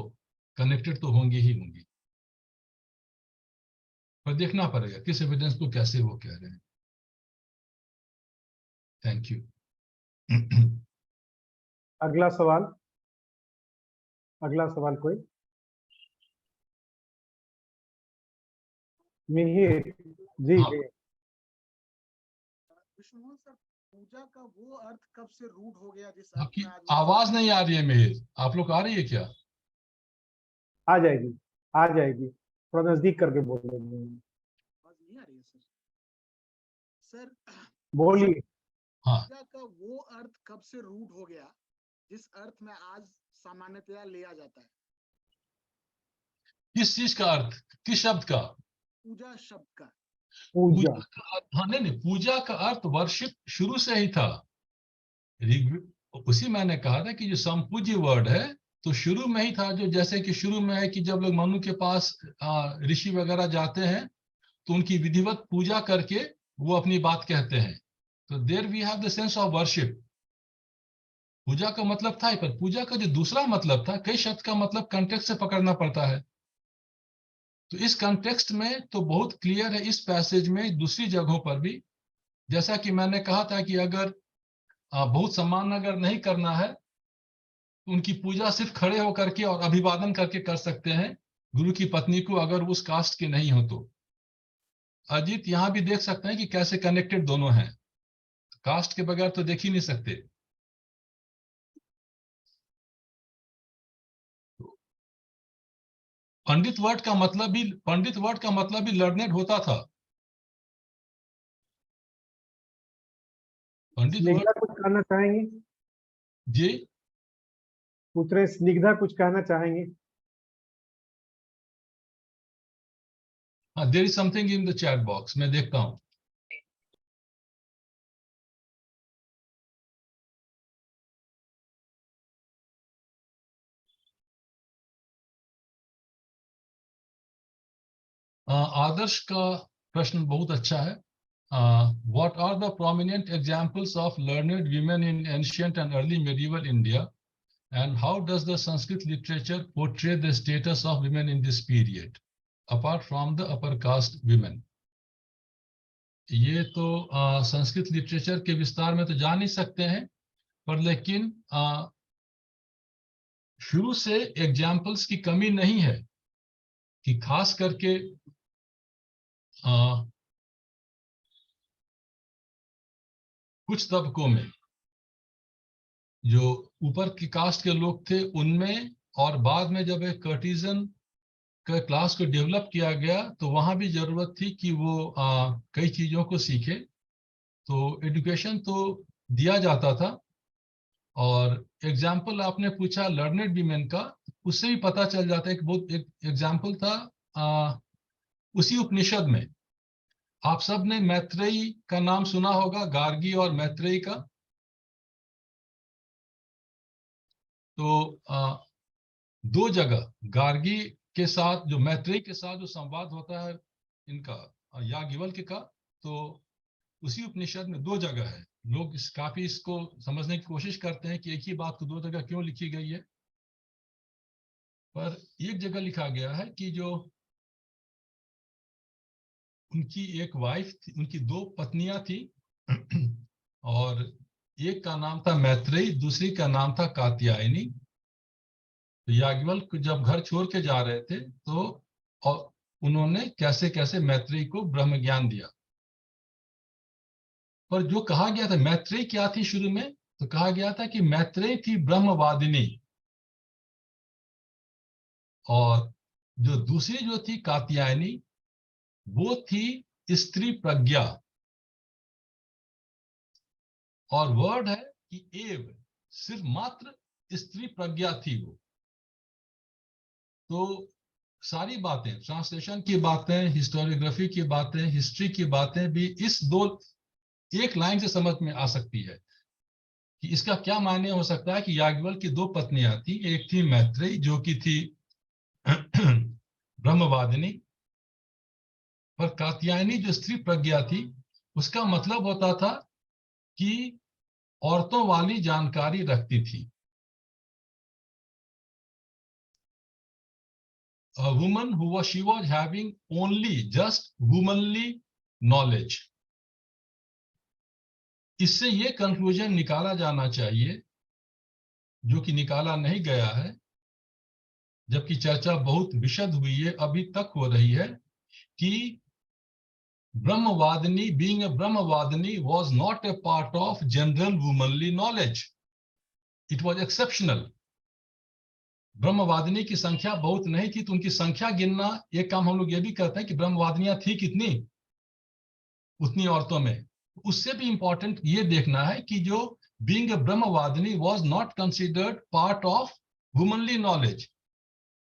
कनेक्टेड तो होंगी ही होंगी, पर देखना पड़ेगा किस एविडेंस को कैसे वो कह रहे हैं। Thank you. अगला सवाल, अगला सवाल कोई? मिहिर जी। हाँ, विष्णु सर, पूजा का वो अर्थ कब से रूढ़ हो गया जिस अर्थ आपकी में आज आवाज नहीं आ रही है मेहर, आप लोग आ रही है क्या? आ जाएगी, आ जाएगी, थोड़ा नजदीक करके बोल रहे हैं। आवाज नहीं आ रही है सर? सर, बोलिए। हाँ, पूजा का वो अर्थ कब से रूढ़ हो गया जिस अर्थ में आज सामान्यतया लिया जाता है? किस चीज का अर्थ, किस शब्द का? पूजा शब्द का। पूजा। पूजा का अर्थ, हाँ नहीं, पूजा का अर्थ वर्शिप शुरू से ही था। उसी मैंने कहा था कि जो संपूज्य वर्ड है तो शुरू में ही था। जो जैसे कि शुरू में है कि जब लोग मनु के पास ऋषि वगैरह जाते हैं तो उनकी विधिवत पूजा करके वो अपनी बात कहते हैं। तो there we have the sense of worship. पूजा का मतलब था, पर पूजा का जो दूसरा मतलब था, कई शब्द का मतलब कंटेक्स्ट से पकड़ना पड़ता है। तो इस कंटेक्स्ट में तो बहुत क्लियर है इस पैसेज में, दूसरी जगहों पर भी। जैसा कि मैंने कहा था कि अगर बहुत सम्मान अगर नहीं करना है तो उनकी पूजा सिर्फ खड़े होकर के और अभिवादन करके कर सकते हैं, गुरु की पत्नी को, अगर उस कास्ट के नहीं हो तो। अजीत यहाँ भी देख सकते हैं कि कैसे कनेक्टेड दोनों हैं, कास्ट के बगैर तो देख ही नहीं सकते। पंडित वर्ड का मतलब भी लर्नेड होता था। पंडित स्निग्धा वर्ड कुछ कहना चाहेंगे? जी, पूछ रहे स्निग्धा कुछ कहना चाहेंगे? हाँ, there is something in the chat box, मैं देखता हूँ। आदर्श का प्रश्न बहुत अच्छा है। What are the prominent examples of learned women in ancient and early medieval India, and how does the Sanskrit literature portray the status of women in this period, apart from the upper caste women? ये तो Sanskrit literature के विस्तार में तो जा नहीं सकते हैं, पर लेकिन शुरू से एग्जाम्पल्स की कमी नहीं है कि खास करके कुछ तबकों में जो ऊपर की कास्ट के लोग थे उनमें, और बाद में जब एक कर्टिजन के क्लास को डेवलप किया गया तो वहां भी जरूरत थी कि वो कई चीजों को सीखे। तो एजुकेशन तो दिया जाता था। और एग्जाम्पल आपने पूछा लर्नेड वीमेन का, उससे भी पता चल जाता है कि बहुत एक एग्जाम्पल था उसी उपनिषद में। आप सब ने मैत्रेयी का नाम सुना होगा, गार्गी और मैत्रेयी का। तो दो जगह गार्गी के साथ जो मैत्रेयी के साथ जो संवाद होता है इनका, याज्ञवल्क्य का, तो उसी उपनिषद में दो जगह है। लोग काफी इसको समझने की कोशिश करते हैं कि एक ही बात को दो जगह क्यों लिखी गई है, पर एक जगह लिखा गया है कि जो उनकी एक वाइफ थी, उनकी दो पत्नियां थी और एक का नाम था मैत्रेयी, दूसरी का नाम था कात्यायनी। तो याज्ञवल्क्य जब घर छोड़ के जा रहे थे तो और उन्होंने कैसे कैसे मैत्रेयी को ब्रह्म ज्ञान दिया। पर जो कहा गया था मैत्रेयी क्या थी शुरू में, तो कहा गया था कि मैत्रेयी थी ब्रह्मवादिनी, और जो दूसरी जो थी कात्यायनी वो थी स्त्री प्रज्ञा। और वर्ड है कि एव, सिर्फ मात्र स्त्री प्रज्ञा थी वो। तो सारी बातें, ट्रांसलेशन की बातें, हिस्टोरियोग्राफी की बातें, हिस्ट्री की बातें भी इस दो एक लाइन से समझ में आ सकती है कि इसका क्या मायने हो सकता है कि याज्ञवल्क्य की दो पत्नियां थी, एक थी मैत्रेयी जो कि थी ब्रह्मवादिनी, पर कात्यायनी जो स्त्री प्रज्ञा थी उसका मतलब होता था कि औरतों वाली जानकारी रखती थी। A woman she was having only just womanly knowledge। इससे ये कंक्लूजन निकाला जाना चाहिए, जो कि निकाला नहीं गया है, जबकि चर्चा बहुत विशद हुई है, अभी तक हो रही है, कि ब्रह्मवादिनी, being a Brahmavadini was not a part of general womanly knowledge, it was exceptional। ब्रह्मवादिनी की संख्या बहुत नहीं थी, तो उनकी संख्या गिनना, एक काम हम लोग ये भी करते हैं कि ब्रह्मवादिनियां थी कितनी उतनी औरतों में। उससे भी इंपॉर्टेंट ये देखना है कि जो बीइंग अ ब्रह्मवादिनी was not considered part of womanly knowledge.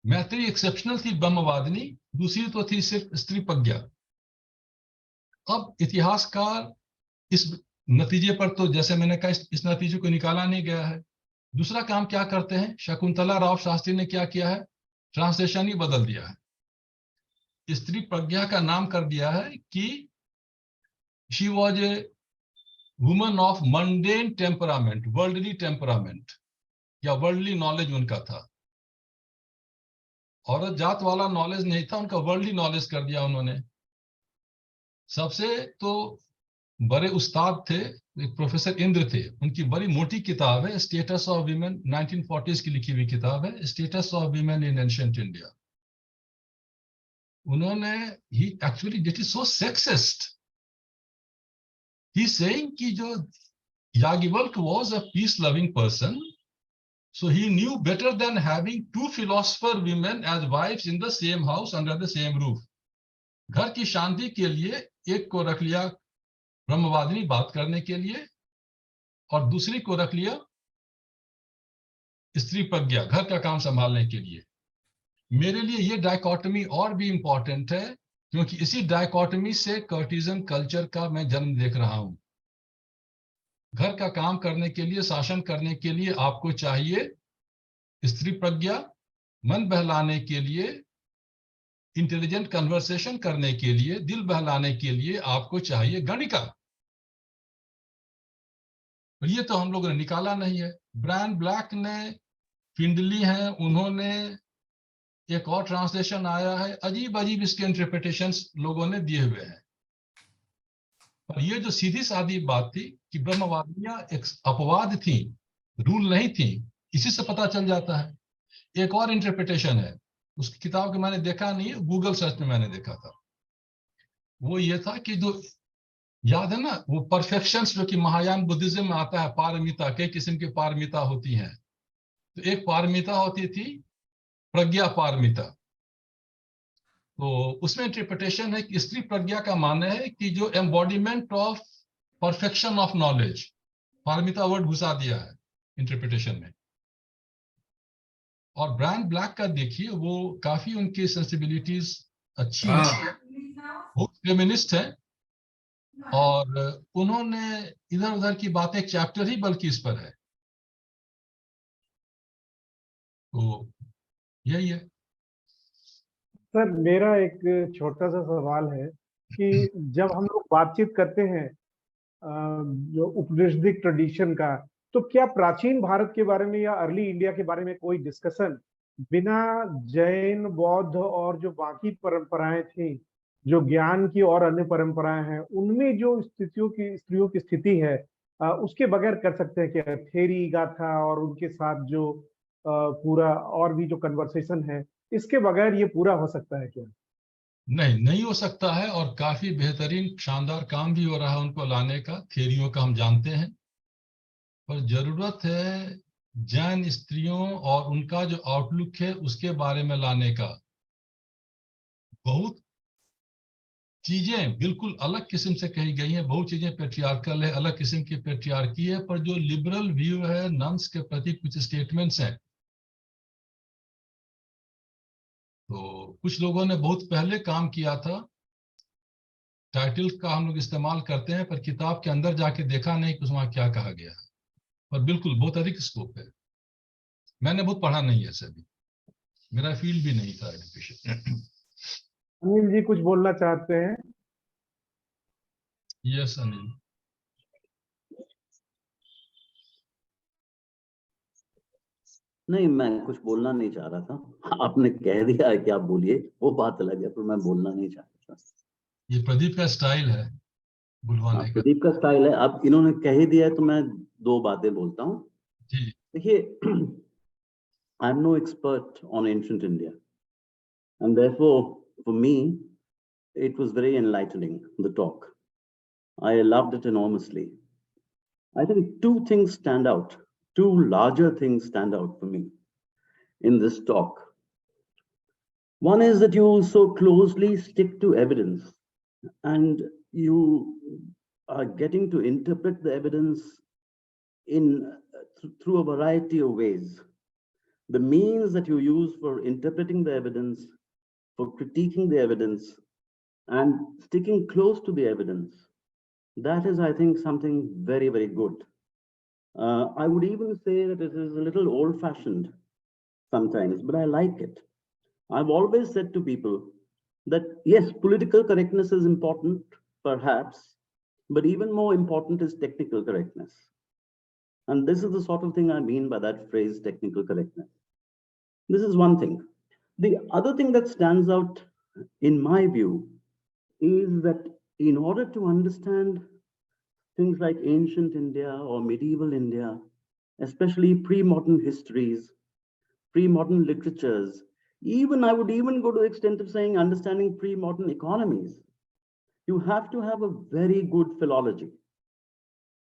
Maitreyi exceptional थी ब्रह्मवादिनी, दूसरी तो थी सिर्फ स्त्री प्रज्ञा। अब इतिहासकार इस नतीजे पर, तो जैसे मैंने कहा, इस नतीजे को निकाला नहीं गया है। दूसरा काम क्या करते हैं, शकुंतला राव शास्त्री ने क्या किया है, ट्रांसलेशन ही बदल दिया है। स्त्री प्रज्ञा का नाम कर दिया है कि she was a woman of mundane temperament, worldly temperament, या वर्ल्डली नॉलेज उनका था। औरत जात वाला नॉलेज नहीं था उनका, वर्ल्डली नॉलेज कर दिया उन्होंने। सबसे तो बड़े उस्ताद थे, एक प्रोफेसर इंद्र थे, उनकी बड़ी मोटी किताब है स्टेटस ऑफ वीमेन, 1940s की लिखी हुई किताब है, status of women in ancient India. उन्होंने ही actually it is so sexist, he saying कि जो Yajnavalkya was a peace loving person, so he knew better than having two philosopher women as wives in the same house under the same roof. घर की शांति के लिए एक को रख लिया ब्रह्मवादिनी बात करने के लिए, और दूसरी को रख लिया स्त्री प्रज्ञा घर का काम संभालने के लिए। मेरे लिए ये डायकोटमी और भी इंपॉर्टेंट है, क्योंकि इसी डायकोटमी से कर्टिजन कल्चर का मैं जन्म देख रहा हूं। घर का काम करने के लिए, शासन करने के लिए आपको चाहिए स्त्री प्रज्ञा, मन बहलाने के लिए, इंटेलिजेंट कन्वर्सेशन करने के लिए, दिल बहलाने के लिए आपको चाहिए गणिका। और ये तो हम लोगों ने निकाला नहीं है। ब्रायन ब्लैक ने, फिंडली हैं, उन्होंने एक और ट्रांसलेशन आया है, अजीब अजीब इसके इंटरप्रिटेशंस लोगों ने दिए हुए हैं। और ये जो सीधी सादी बात थी कि ब्रह्मवादियां एक अपवाद थी, रूल नहीं थी, इसी से पता चल जाता है। एक और इंटरप्रिटेशन है, उस किताब को मैंने देखा नहीं, गूगल सर्च में मैंने देखा था। वो ये था कि जो याद है ना, वो परफेक्शंस जो कि महायान बुद्धिज्म में आता है, पारमिता, कई किस्म की पारमिता होती हैं। तो एक पारमिता होती थी प्रज्ञा पारमिता। तो उसमें इंटरप्रिटेशन है कि स्त्री प्रज्ञा का माने है कि जो embodiment of perfection of knowledge, Paramita word घुसा दिया है इंटरप्रिटेशन में। और ब्रायन ब्लैक का देखिए, वो काफी उनकी सेंसिबिलिटीज अच्छी हैं, बहुत फेमिनिस्ट है, और उन्होंने इधर उधर की बातें, एक चैप्टर ही बल्कि इस पर है। तो यही है सर। मेरा एक छोटा सा सवाल है कि जब हम लोग बातचीत करते हैं जो उपनिषदिक ट्रेडिशन का, तो क्या प्राचीन भारत के बारे में या अर्ली इंडिया के बारे में कोई डिस्कशन बिना जैन, बौद्ध और जो बाकी परंपराएं थी, जो ज्ञान की और अन्य परंपराएं हैं, उनमें जो स्त्रियों की स्थिति है, उसके बगैर कर सकते हैं क्या? थेरी गाथा और उनके साथ जो पूरा और भी जो कन्वर्सेशन है, इसके बगैर ये पूरा हो सकता है क्या? नहीं हो सकता है। और काफी बेहतरीन शानदार काम भी हो रहा है उनको लाने का, थेरियों का हम जानते हैं। पर जरूरत है जैन स्त्रियों और उनका जो आउटलुक है उसके बारे में लाने का। बहुत चीजें बिल्कुल अलग किस्म से कही गई हैं, बहुत चीजें पेट्रियार्कल है, अलग किस्म की पेट्रियार्की है। पर जो लिबरल व्यू है नन्स के प्रति, कुछ स्टेटमेंट्स हैं, तो कुछ लोगों ने बहुत पहले काम किया था। टाइटल का हम लोग इस्तेमाल करते हैं, पर किताब के अंदर जाके देखा नहीं कि उसमें क्या कहा गया है। पर बिल्कुल बहुत अधिक स्कोप है। मैंने बहुत पढ़ा नहीं है सभी, मेरा फील्ड भी नहीं था एजुकेशन। अनिल जी कुछ बोलना चाहते हैं? यस अनिल। नहीं, मैं कुछ बोलना नहीं चाह रहा था। आपने कह दिया है कि आप बोलिए, वो बात अलग है, पर मैं बोलना नहीं चाह रहा था। ये प्रदीप का स्टाइल है बुलवाने का। प्रदीप का स्टाइल है। अब इन्होंने कह ही दिया है तो मैं दो बातें बोलता हूँ। जी। देखिए, I am no expert on ancient India, and therefore for me it was very enlightening, the talk. I loved it enormously. I think two things stand out, two larger things stand out for me in this talk. One is that you so closely stick to evidence, and you are getting to interpret the evidence in through a variety of ways. The means that you use for interpreting the evidence, for critiquing the evidence, and sticking close to the evidence, that is, I think, something very, very good. I would even say that it is a little old-fashioned sometimes, but I like it. I've always said to people that, yes, political correctness is important, perhaps, but even more important is technical correctness. And this is the sort of thing I mean by that phrase, technical correctness. This is one thing. The other thing that stands out, in my view, is that in order to understand things like ancient India or medieval India, especially pre-modern histories, pre-modern literatures, I would even go to the extent of saying understanding pre-modern economies. You have to have a very good philology,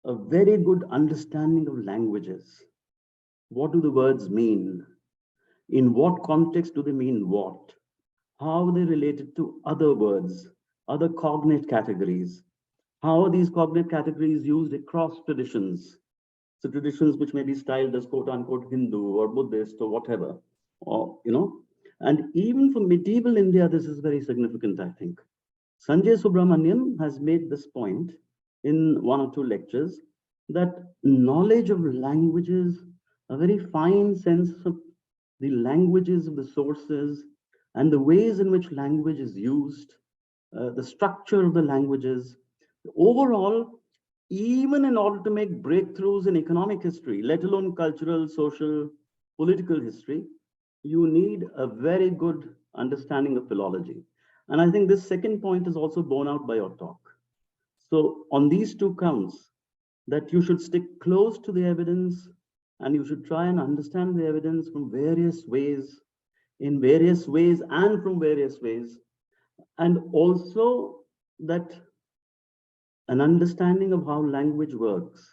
a very good understanding of languages. What do the words mean? In what context do they mean what? How are they related to other words, other cognate categories? How are these cognate categories used across traditions? So traditions which may be styled as quote unquote Hindu or Buddhist or whatever, or, and even for medieval India, this is very significant, I think. Sanjay Subramanian has made this point in one or two lectures, that knowledge of languages, a very fine sense of the languages of the sources and the ways in which language is used, the structure of the languages, overall, even in order to make breakthroughs in economic history, let alone cultural, social, political history, you need a very good understanding of philology. And I think this second point is also borne out by your talk. So on these two counts, that you should stick close to the evidence and you should try and understand the evidence from various ways, in various ways and from various ways. And also that an understanding of how language works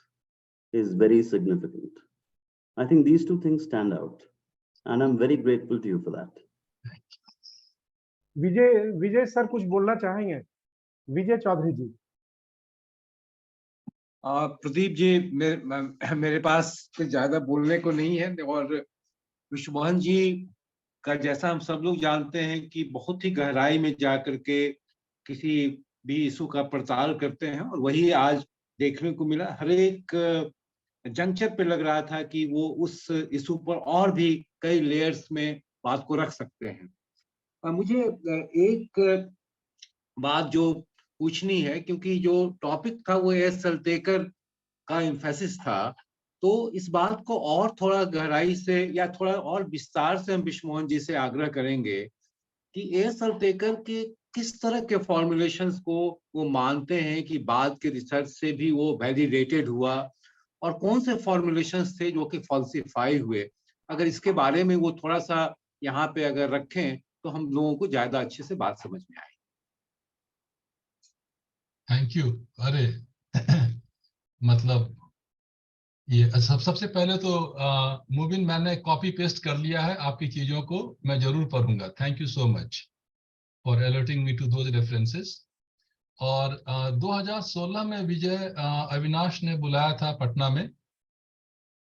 is very significant. I think these two things stand out, and I'm very grateful to you for that. Vijay sir कुछ बोलना चाहेंगे? विजय चौधरी जी। प्रदीप जी, मेरे पास कुछ ज्यादा बोलने को नहीं है, और विश्वमोहन जी का जैसा हम सब लोग जानते हैं कि बहुत ही गहराई में जाकर के किसी भी इशू का पड़ताल करते हैं, और वही आज देखने को मिला। हर एक जंक्शन पे लग रहा था कि वो उस इशू पर और भी कई लेयर्स में बात को रख सकते हैं। मुझे एक बात जो पूछनी है, क्योंकि जो टॉपिक था वो एस सल्टेकर का एम्फेसिस था, तो इस बात को और थोड़ा गहराई से या थोड़ा और विस्तार से हम विश्वमोहन जी से आग्रह करेंगे कि एस सल्टेकर के किस तरह के फॉर्मुलेशंस को वो मानते हैं कि बाद के रिसर्च से भी वो वैलिडेटेड हुआ, और कौन से फॉर्मुलेशंस थे जो कि फॉल्सिफाई हुए। अगर इसके बारे में वो थोड़ा सा यहाँ पे अगर रखें तो हम लोगों को ज्यादा अच्छे से बात समझ में आए। Thank you. अरे मतलब ये सबसे पहले तो मुबिन, मैंने कॉपी पेस्ट कर लिया है आपकी चीजों को, मैं जरूर पढ़ूंगा। Thank you so much for alerting me to those references. और 2016 में विजय अविनाश ने बुलाया था पटना में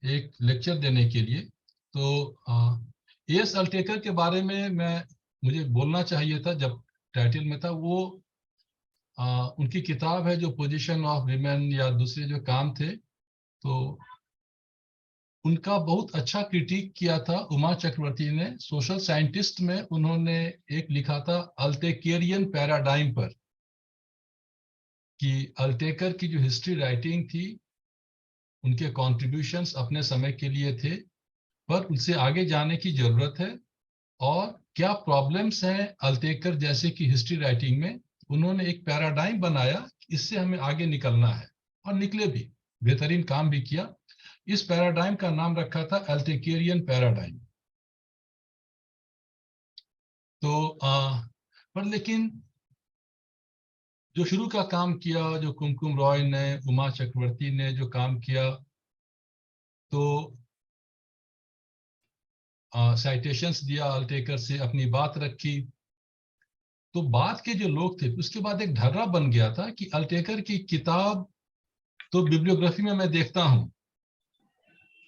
एक लेक्चर देने के लिए। तो एस अल्टेकर के बारे में मुझे बोलना चाहिए था जब टाइटल में था। वो उनकी किताब है जो पोजीशन ऑफ विमेन या दूसरे जो काम थे, तो उनका बहुत अच्छा क्रिटिक किया था उमा चक्रवर्ती ने। सोशल साइंटिस्ट में उन्होंने एक लिखा था अल्टेकेरियन पैराडाइम पर, कि अल्टेकर की जो हिस्ट्री राइटिंग थी, उनके कॉन्ट्रीब्यूशंस अपने समय के लिए थे, पर उससे आगे जाने की जरूरत है, और क्या प्रॉब्लम्स हैं अल्टेकर जैसे की हिस्ट्री राइटिंग में। उन्होंने एक पैराडाइम बनाया, इससे हमें आगे निकलना है, और निकले भी, बेहतरीन काम भी किया। इस पैराडाइम का नाम रखा था अल्टेकेरियन पैराडाइम। तो पर लेकिन जो शुरू का काम किया, जो कुमकुम रॉय ने, उमा चक्रवर्ती ने जो काम किया, तो साइटेशंस दिया अल्टेकर से, अपनी बात रखी, तो बाद के जो लोग थे उसके बाद एक ढर्रा बन गया था कि अल्टेकर की किताब तो बिब्लियोग्राफी में मैं देखता हूं,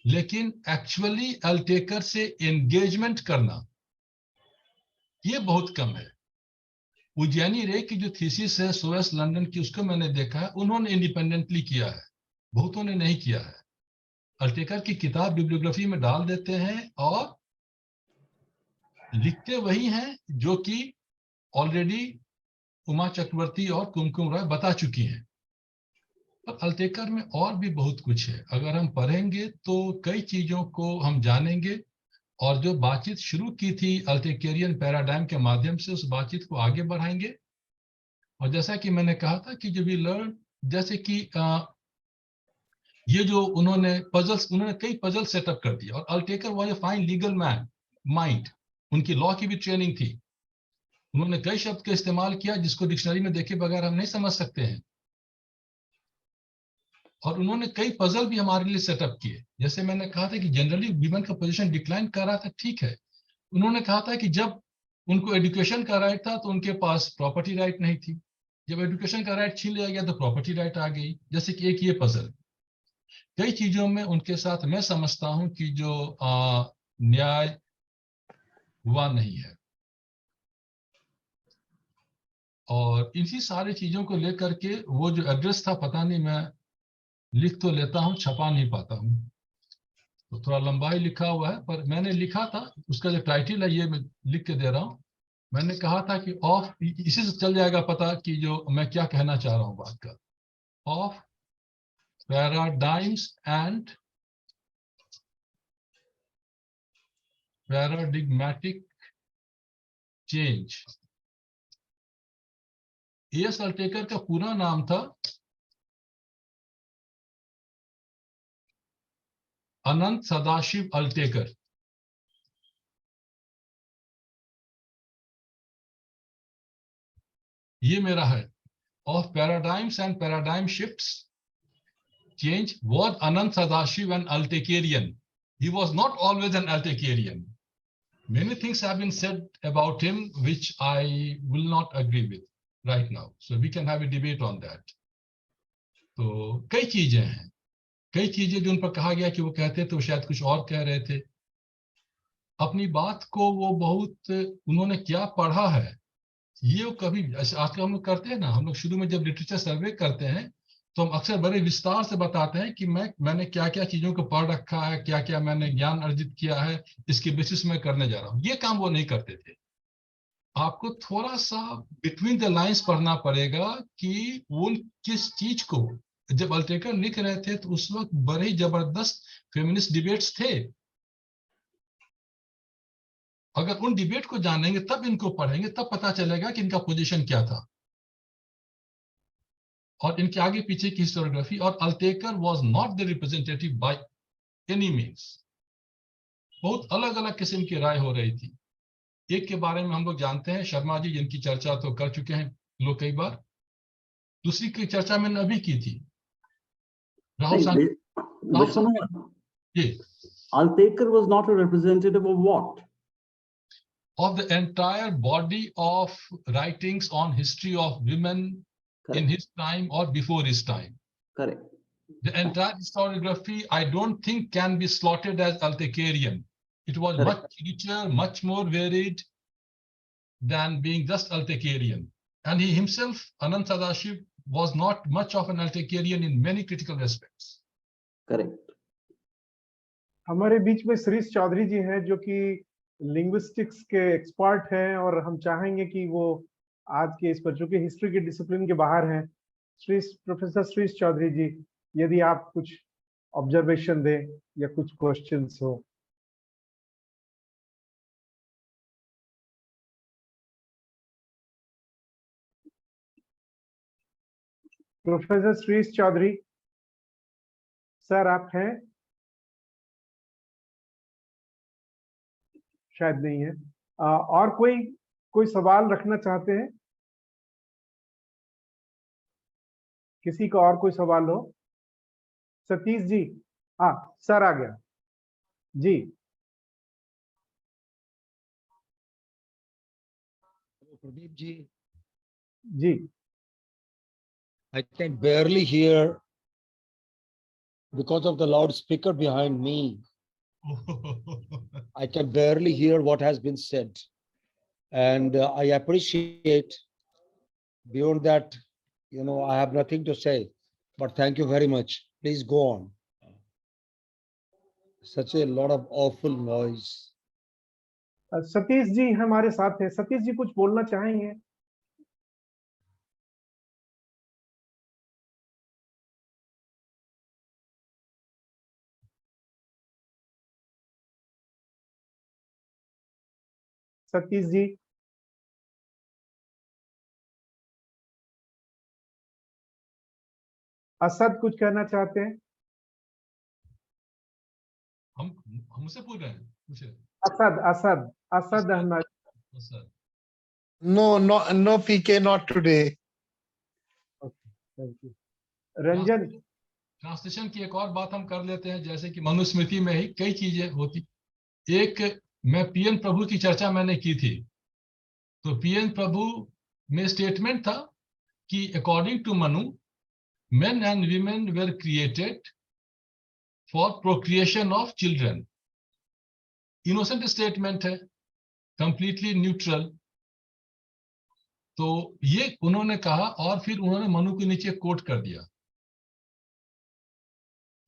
लेकिन एक्चुअली अल्टेकर से एंगेजमेंट करना ये बहुत कम है। उज्जैनी रे की जो थीसिस है सोएस लंदन की, उसको मैंने देखा है, उन्होंने इंडिपेंडेंटली किया है, बहुतों ने नहीं किया है। अल्टेकर की किताब बिब्लियोग्राफी में डाल देते हैं और लिखते वही हैं जो कि ऑलरेडी उमा चक्रवर्ती और कुमकुम रॉय बता चुकी हैं। पर अल्टेकर में और भी बहुत कुछ है, अगर हम पढ़ेंगे तो कई चीजों को हम जानेंगे, और जो बातचीत शुरू की थी अल्टेकेरियन पैराडाइम के माध्यम से, उस बातचीत को आगे बढ़ाएंगे। और जैसा कि मैंने कहा था कि जो भी लर्न, जैसे कि ये जो उन्होंने कई पजल सेटअप कर दिया, और Altekar was a fine legal man mind. उनकी लॉ की भी ट्रेनिंग थी। उन्होंने कई शब्द का इस्तेमाल किया जिसको डिक्शनरी में देखे बगैर हम नहीं समझ सकते हैं। और उन्होंने कई पजल भी हमारे लिए सेटअप किए। जैसे मैंने कहा था कि जनरली वीमेन का पोजीशन डिक्लाइन कर रहा था, ठीक है। उन्होंने कहा था कि जब उनको एजुकेशन का राइट था तो उनके पास प्रॉपर्टी राइट नहीं थी, जब एजुकेशन का राइट छीन लिया गया तो प्रॉपर्टी राइट आ गई। जैसे कि एक ये पजल, कई चीजों में उनके साथ मैं समझता हूं कि जो न्याय हुआ नहीं है। और इन्हीं सारी चीजों को लेकर के वो जो एड्रेस था, पता नहीं, मैं लिख तो लेता हूं, छपा नहीं पाता हूं, तो थोड़ा लंबा ही लिखा हुआ है, पर मैंने लिखा था, उसका जो टाइटल है ये मैं लिख के दे रहा हूं। मैंने कहा था कि ऑफ, इसी से चल जाएगा पता कि जो मैं क्या कहना चाह रहा हूं बात का। Of paradigms and paradigmatic change. S Altekar का पूरा नाम था अनंत सदाशिव अल्टेकर। ये मेरा है। Of paradigms and paradigm shifts change was Anant Sadashiv an Altekarian. He was not always an Altekarian. Many things have been said about him which I will not agree with right now. So we can have a debate on that. तो कई चीजें हैं, कई चीजें जो उन पर कहा गया कि वो कहते थे वो शायद कुछ और कह रहे थे। अपनी बात को वो बहुत, उन्होंने क्या पढ़ा है ये वो कभी, आजकल हम लोग करते हैं ना, हम लोग शुरू में जब लिटरेचर सर्वे करते हैं तो हम अक्सर बड़े विस्तार से बताते हैं कि मैंने क्या क्या चीजों को पढ़ रखा है, क्या क्या मैंने ज्ञान अर्जित किया है, इसके बेसिस में करने जा रहा हूँ। ये काम वो नहीं करते थे। आपको थोड़ा सा बिटवीन द लाइंस पढ़ना पड़ेगा कि वो किस चीज को, जब अल्टेकर लिख रहे थे तो उस वक्त बड़े ही जबरदस्त फेमिनिस्ट डिबेट्स थे। अगर उन डिबेट को जानेंगे तब इनको पढ़ेंगे, तब पता चलेगा कि इनका पोजीशन क्या था और इनके आगे पीछे की हिस्टोरियोग्राफी। और Altekar was not the representative by any means. बहुत अलग अलग किस्म की राय हो रही थी। एक के बारे में हम लोग जानते हैं, शर्मा जी, जिनकी चर्चा तो कर चुके हैं लोग कई बार। दूसरी की चर्चा मैंने अभी की थी, Rahul ji, Altekar was not a representative of what? of the entire body of writings on history of women in his time or before his time. Correct. The entire historiography, I don't think, can be slotted as Altekarian. It was much richer, much more varied than being just Altekarian. And he himself, Anant Sadashiv, was not much of an Altekarian in many critical aspects. Correct. हमारे बीच में श्रीश चौधरी जी हैं जो कि linguistics के expert हैं और हम चाहेंगे कि वो आज के इस पर, चूंकि हिस्ट्री के डिसिप्लिन के बाहर हैं, प्रोफेसर श्रीश चौधरी जी, यदि आप कुछ ऑब्जर्वेशन दें या कुछ क्वेश्चंस हो। प्रोफेसर श्रीश चौधरी सर, आप हैं? शायद नहीं है। और कोई सवाल रखना चाहते हैं? किसी का और कोई सवाल हो? सतीश जी, हाँ सर आ गया जी। प्रदीप जी, जी, I can barely hear because of the loudspeaker behind me. I can barely hear what has been said. And I appreciate, beyond that, I have nothing to say, but thank you very much. Please go on. Such a lot of awful noise. Satish ji हमारे साथ हैं। सतीश जी कुछ बोलना चाहेंगे? सतीश जी, असद कुछ कहना चाहते हैं? हम हमसे पूछ रहे हैं, पूछे। Asad Asad Asad Ahmad. Sir No, PK, not today. Thank you. Ranjan, translation की एक और बात हम कर लेते हैं, जैसे कि मनुस्मृति में ही कई चीजें होती। एक, मैं पीएन प्रभु की चर्चा मैंने की थी, तो पीएन प्रभु में स्टेटमेंट था कि according to Manu, men and women were created for procreation of children. Innocent statement है, completely neutral। तो ये उन्होंने कहा, और फिर उन्होंने मनु के नीचे कोट कर दिया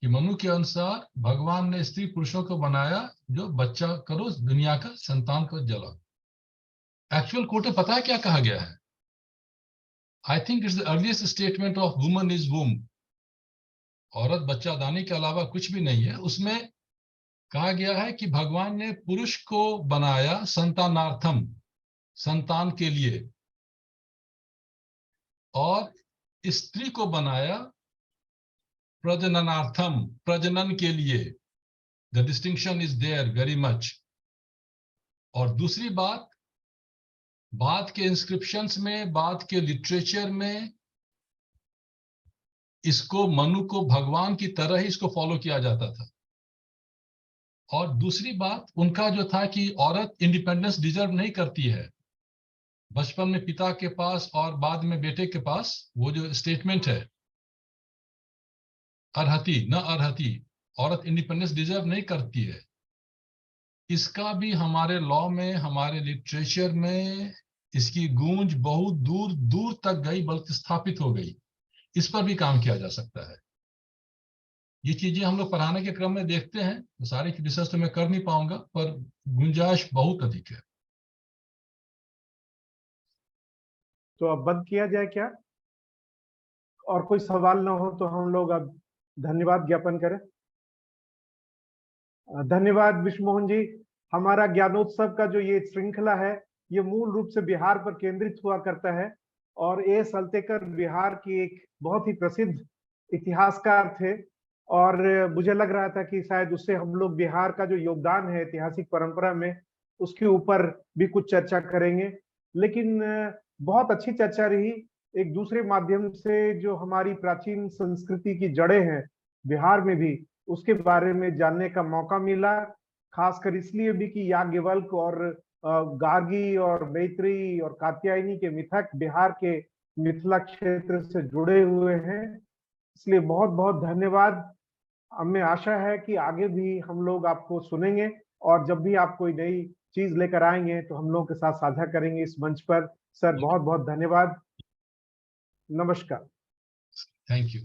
कि मनु के अनुसार भगवान ने स्त्री पुरुषों को बनाया जो बच्चा करो, दुनिया का संतान को जला। एक्चुअल कोट में पता है क्या कहा गया है? I think it's the earliest statement of woman is womb. औरत बच्चा दाने के अलावा कुछ भी नहीं है। उसमें कहा गया है कि भगवान ने पुरुष को बनाया संतानार्थम, संतान के लिए, और स्त्री को बनाया प्रजननार्थम, प्रजनन के लिए। The distinction is there very much. और दूसरी बात, बाद के इंस्क्रिप्शंस में, बाद के लिटरेचर में इसको, मनु को भगवान की तरह ही इसको फॉलो किया जाता था। और दूसरी बात उनका जो था कि औरत इंडिपेंडेंस डिजर्व नहीं करती है। बचपन में पिता के पास और बाद में बेटे के पास, वो जो स्टेटमेंट है अर्हति न अर्हति, औरत इंडिपेंडेंस डिजर्व नहीं करती है, इसका भी हमारे लॉ में, हमारे लिटरेचर में इसकी गूंज बहुत दूर दूर तक गई, बल्कि स्थापित हो गई। इस पर भी काम किया जा सकता है। ये चीजें हम लोग पढ़ाने के क्रम में देखते हैं, तो सारी रिसर्च तो मैं कर नहीं पाऊंगा, पर गुंजाइश बहुत अधिक है। तो अब बंद किया जाए क्या? और कोई सवाल ना हो तो हम लोग अब धन्यवाद ज्ञापन करें। धन्यवाद विश्वमोहन जी। हमारा ज्ञानोत्सव का जो ये श्रृंखला है, ये मूल रूप से बिहार पर केंद्रित हुआ करता है। और ए सल्तेकर बिहार की एक बहुत ही प्रसिद्ध इतिहासकार थे, और मुझे लग रहा था कि शायद उससे हम लोग बिहार का जो योगदान है ऐतिहासिक परंपरा में, उसके ऊपर भी कुछ चर्चा करेंगे। लेकिन बहुत अच्छी चर्चा रही। एक दूसरे माध्यम से जो हमारी प्राचीन संस्कृति की जड़ें हैं बिहार में भी, उसके बारे में जानने का मौका मिला। खासकर इसलिए भी कि याज्ञवल्क्य और गार्गी और मैत्री और कात्यायनी के मिथक बिहार के मिथिला क्षेत्र से जुड़े हुए हैं। इसलिए बहुत बहुत धन्यवाद। हमें आशा है कि आगे भी हम लोग आपको सुनेंगे, और जब भी आप कोई नई चीज लेकर आएंगे तो हम लोगों के साथ साझा करेंगे इस मंच पर। सर बहुत बहुत धन्यवाद। नमस्कार। Thank you.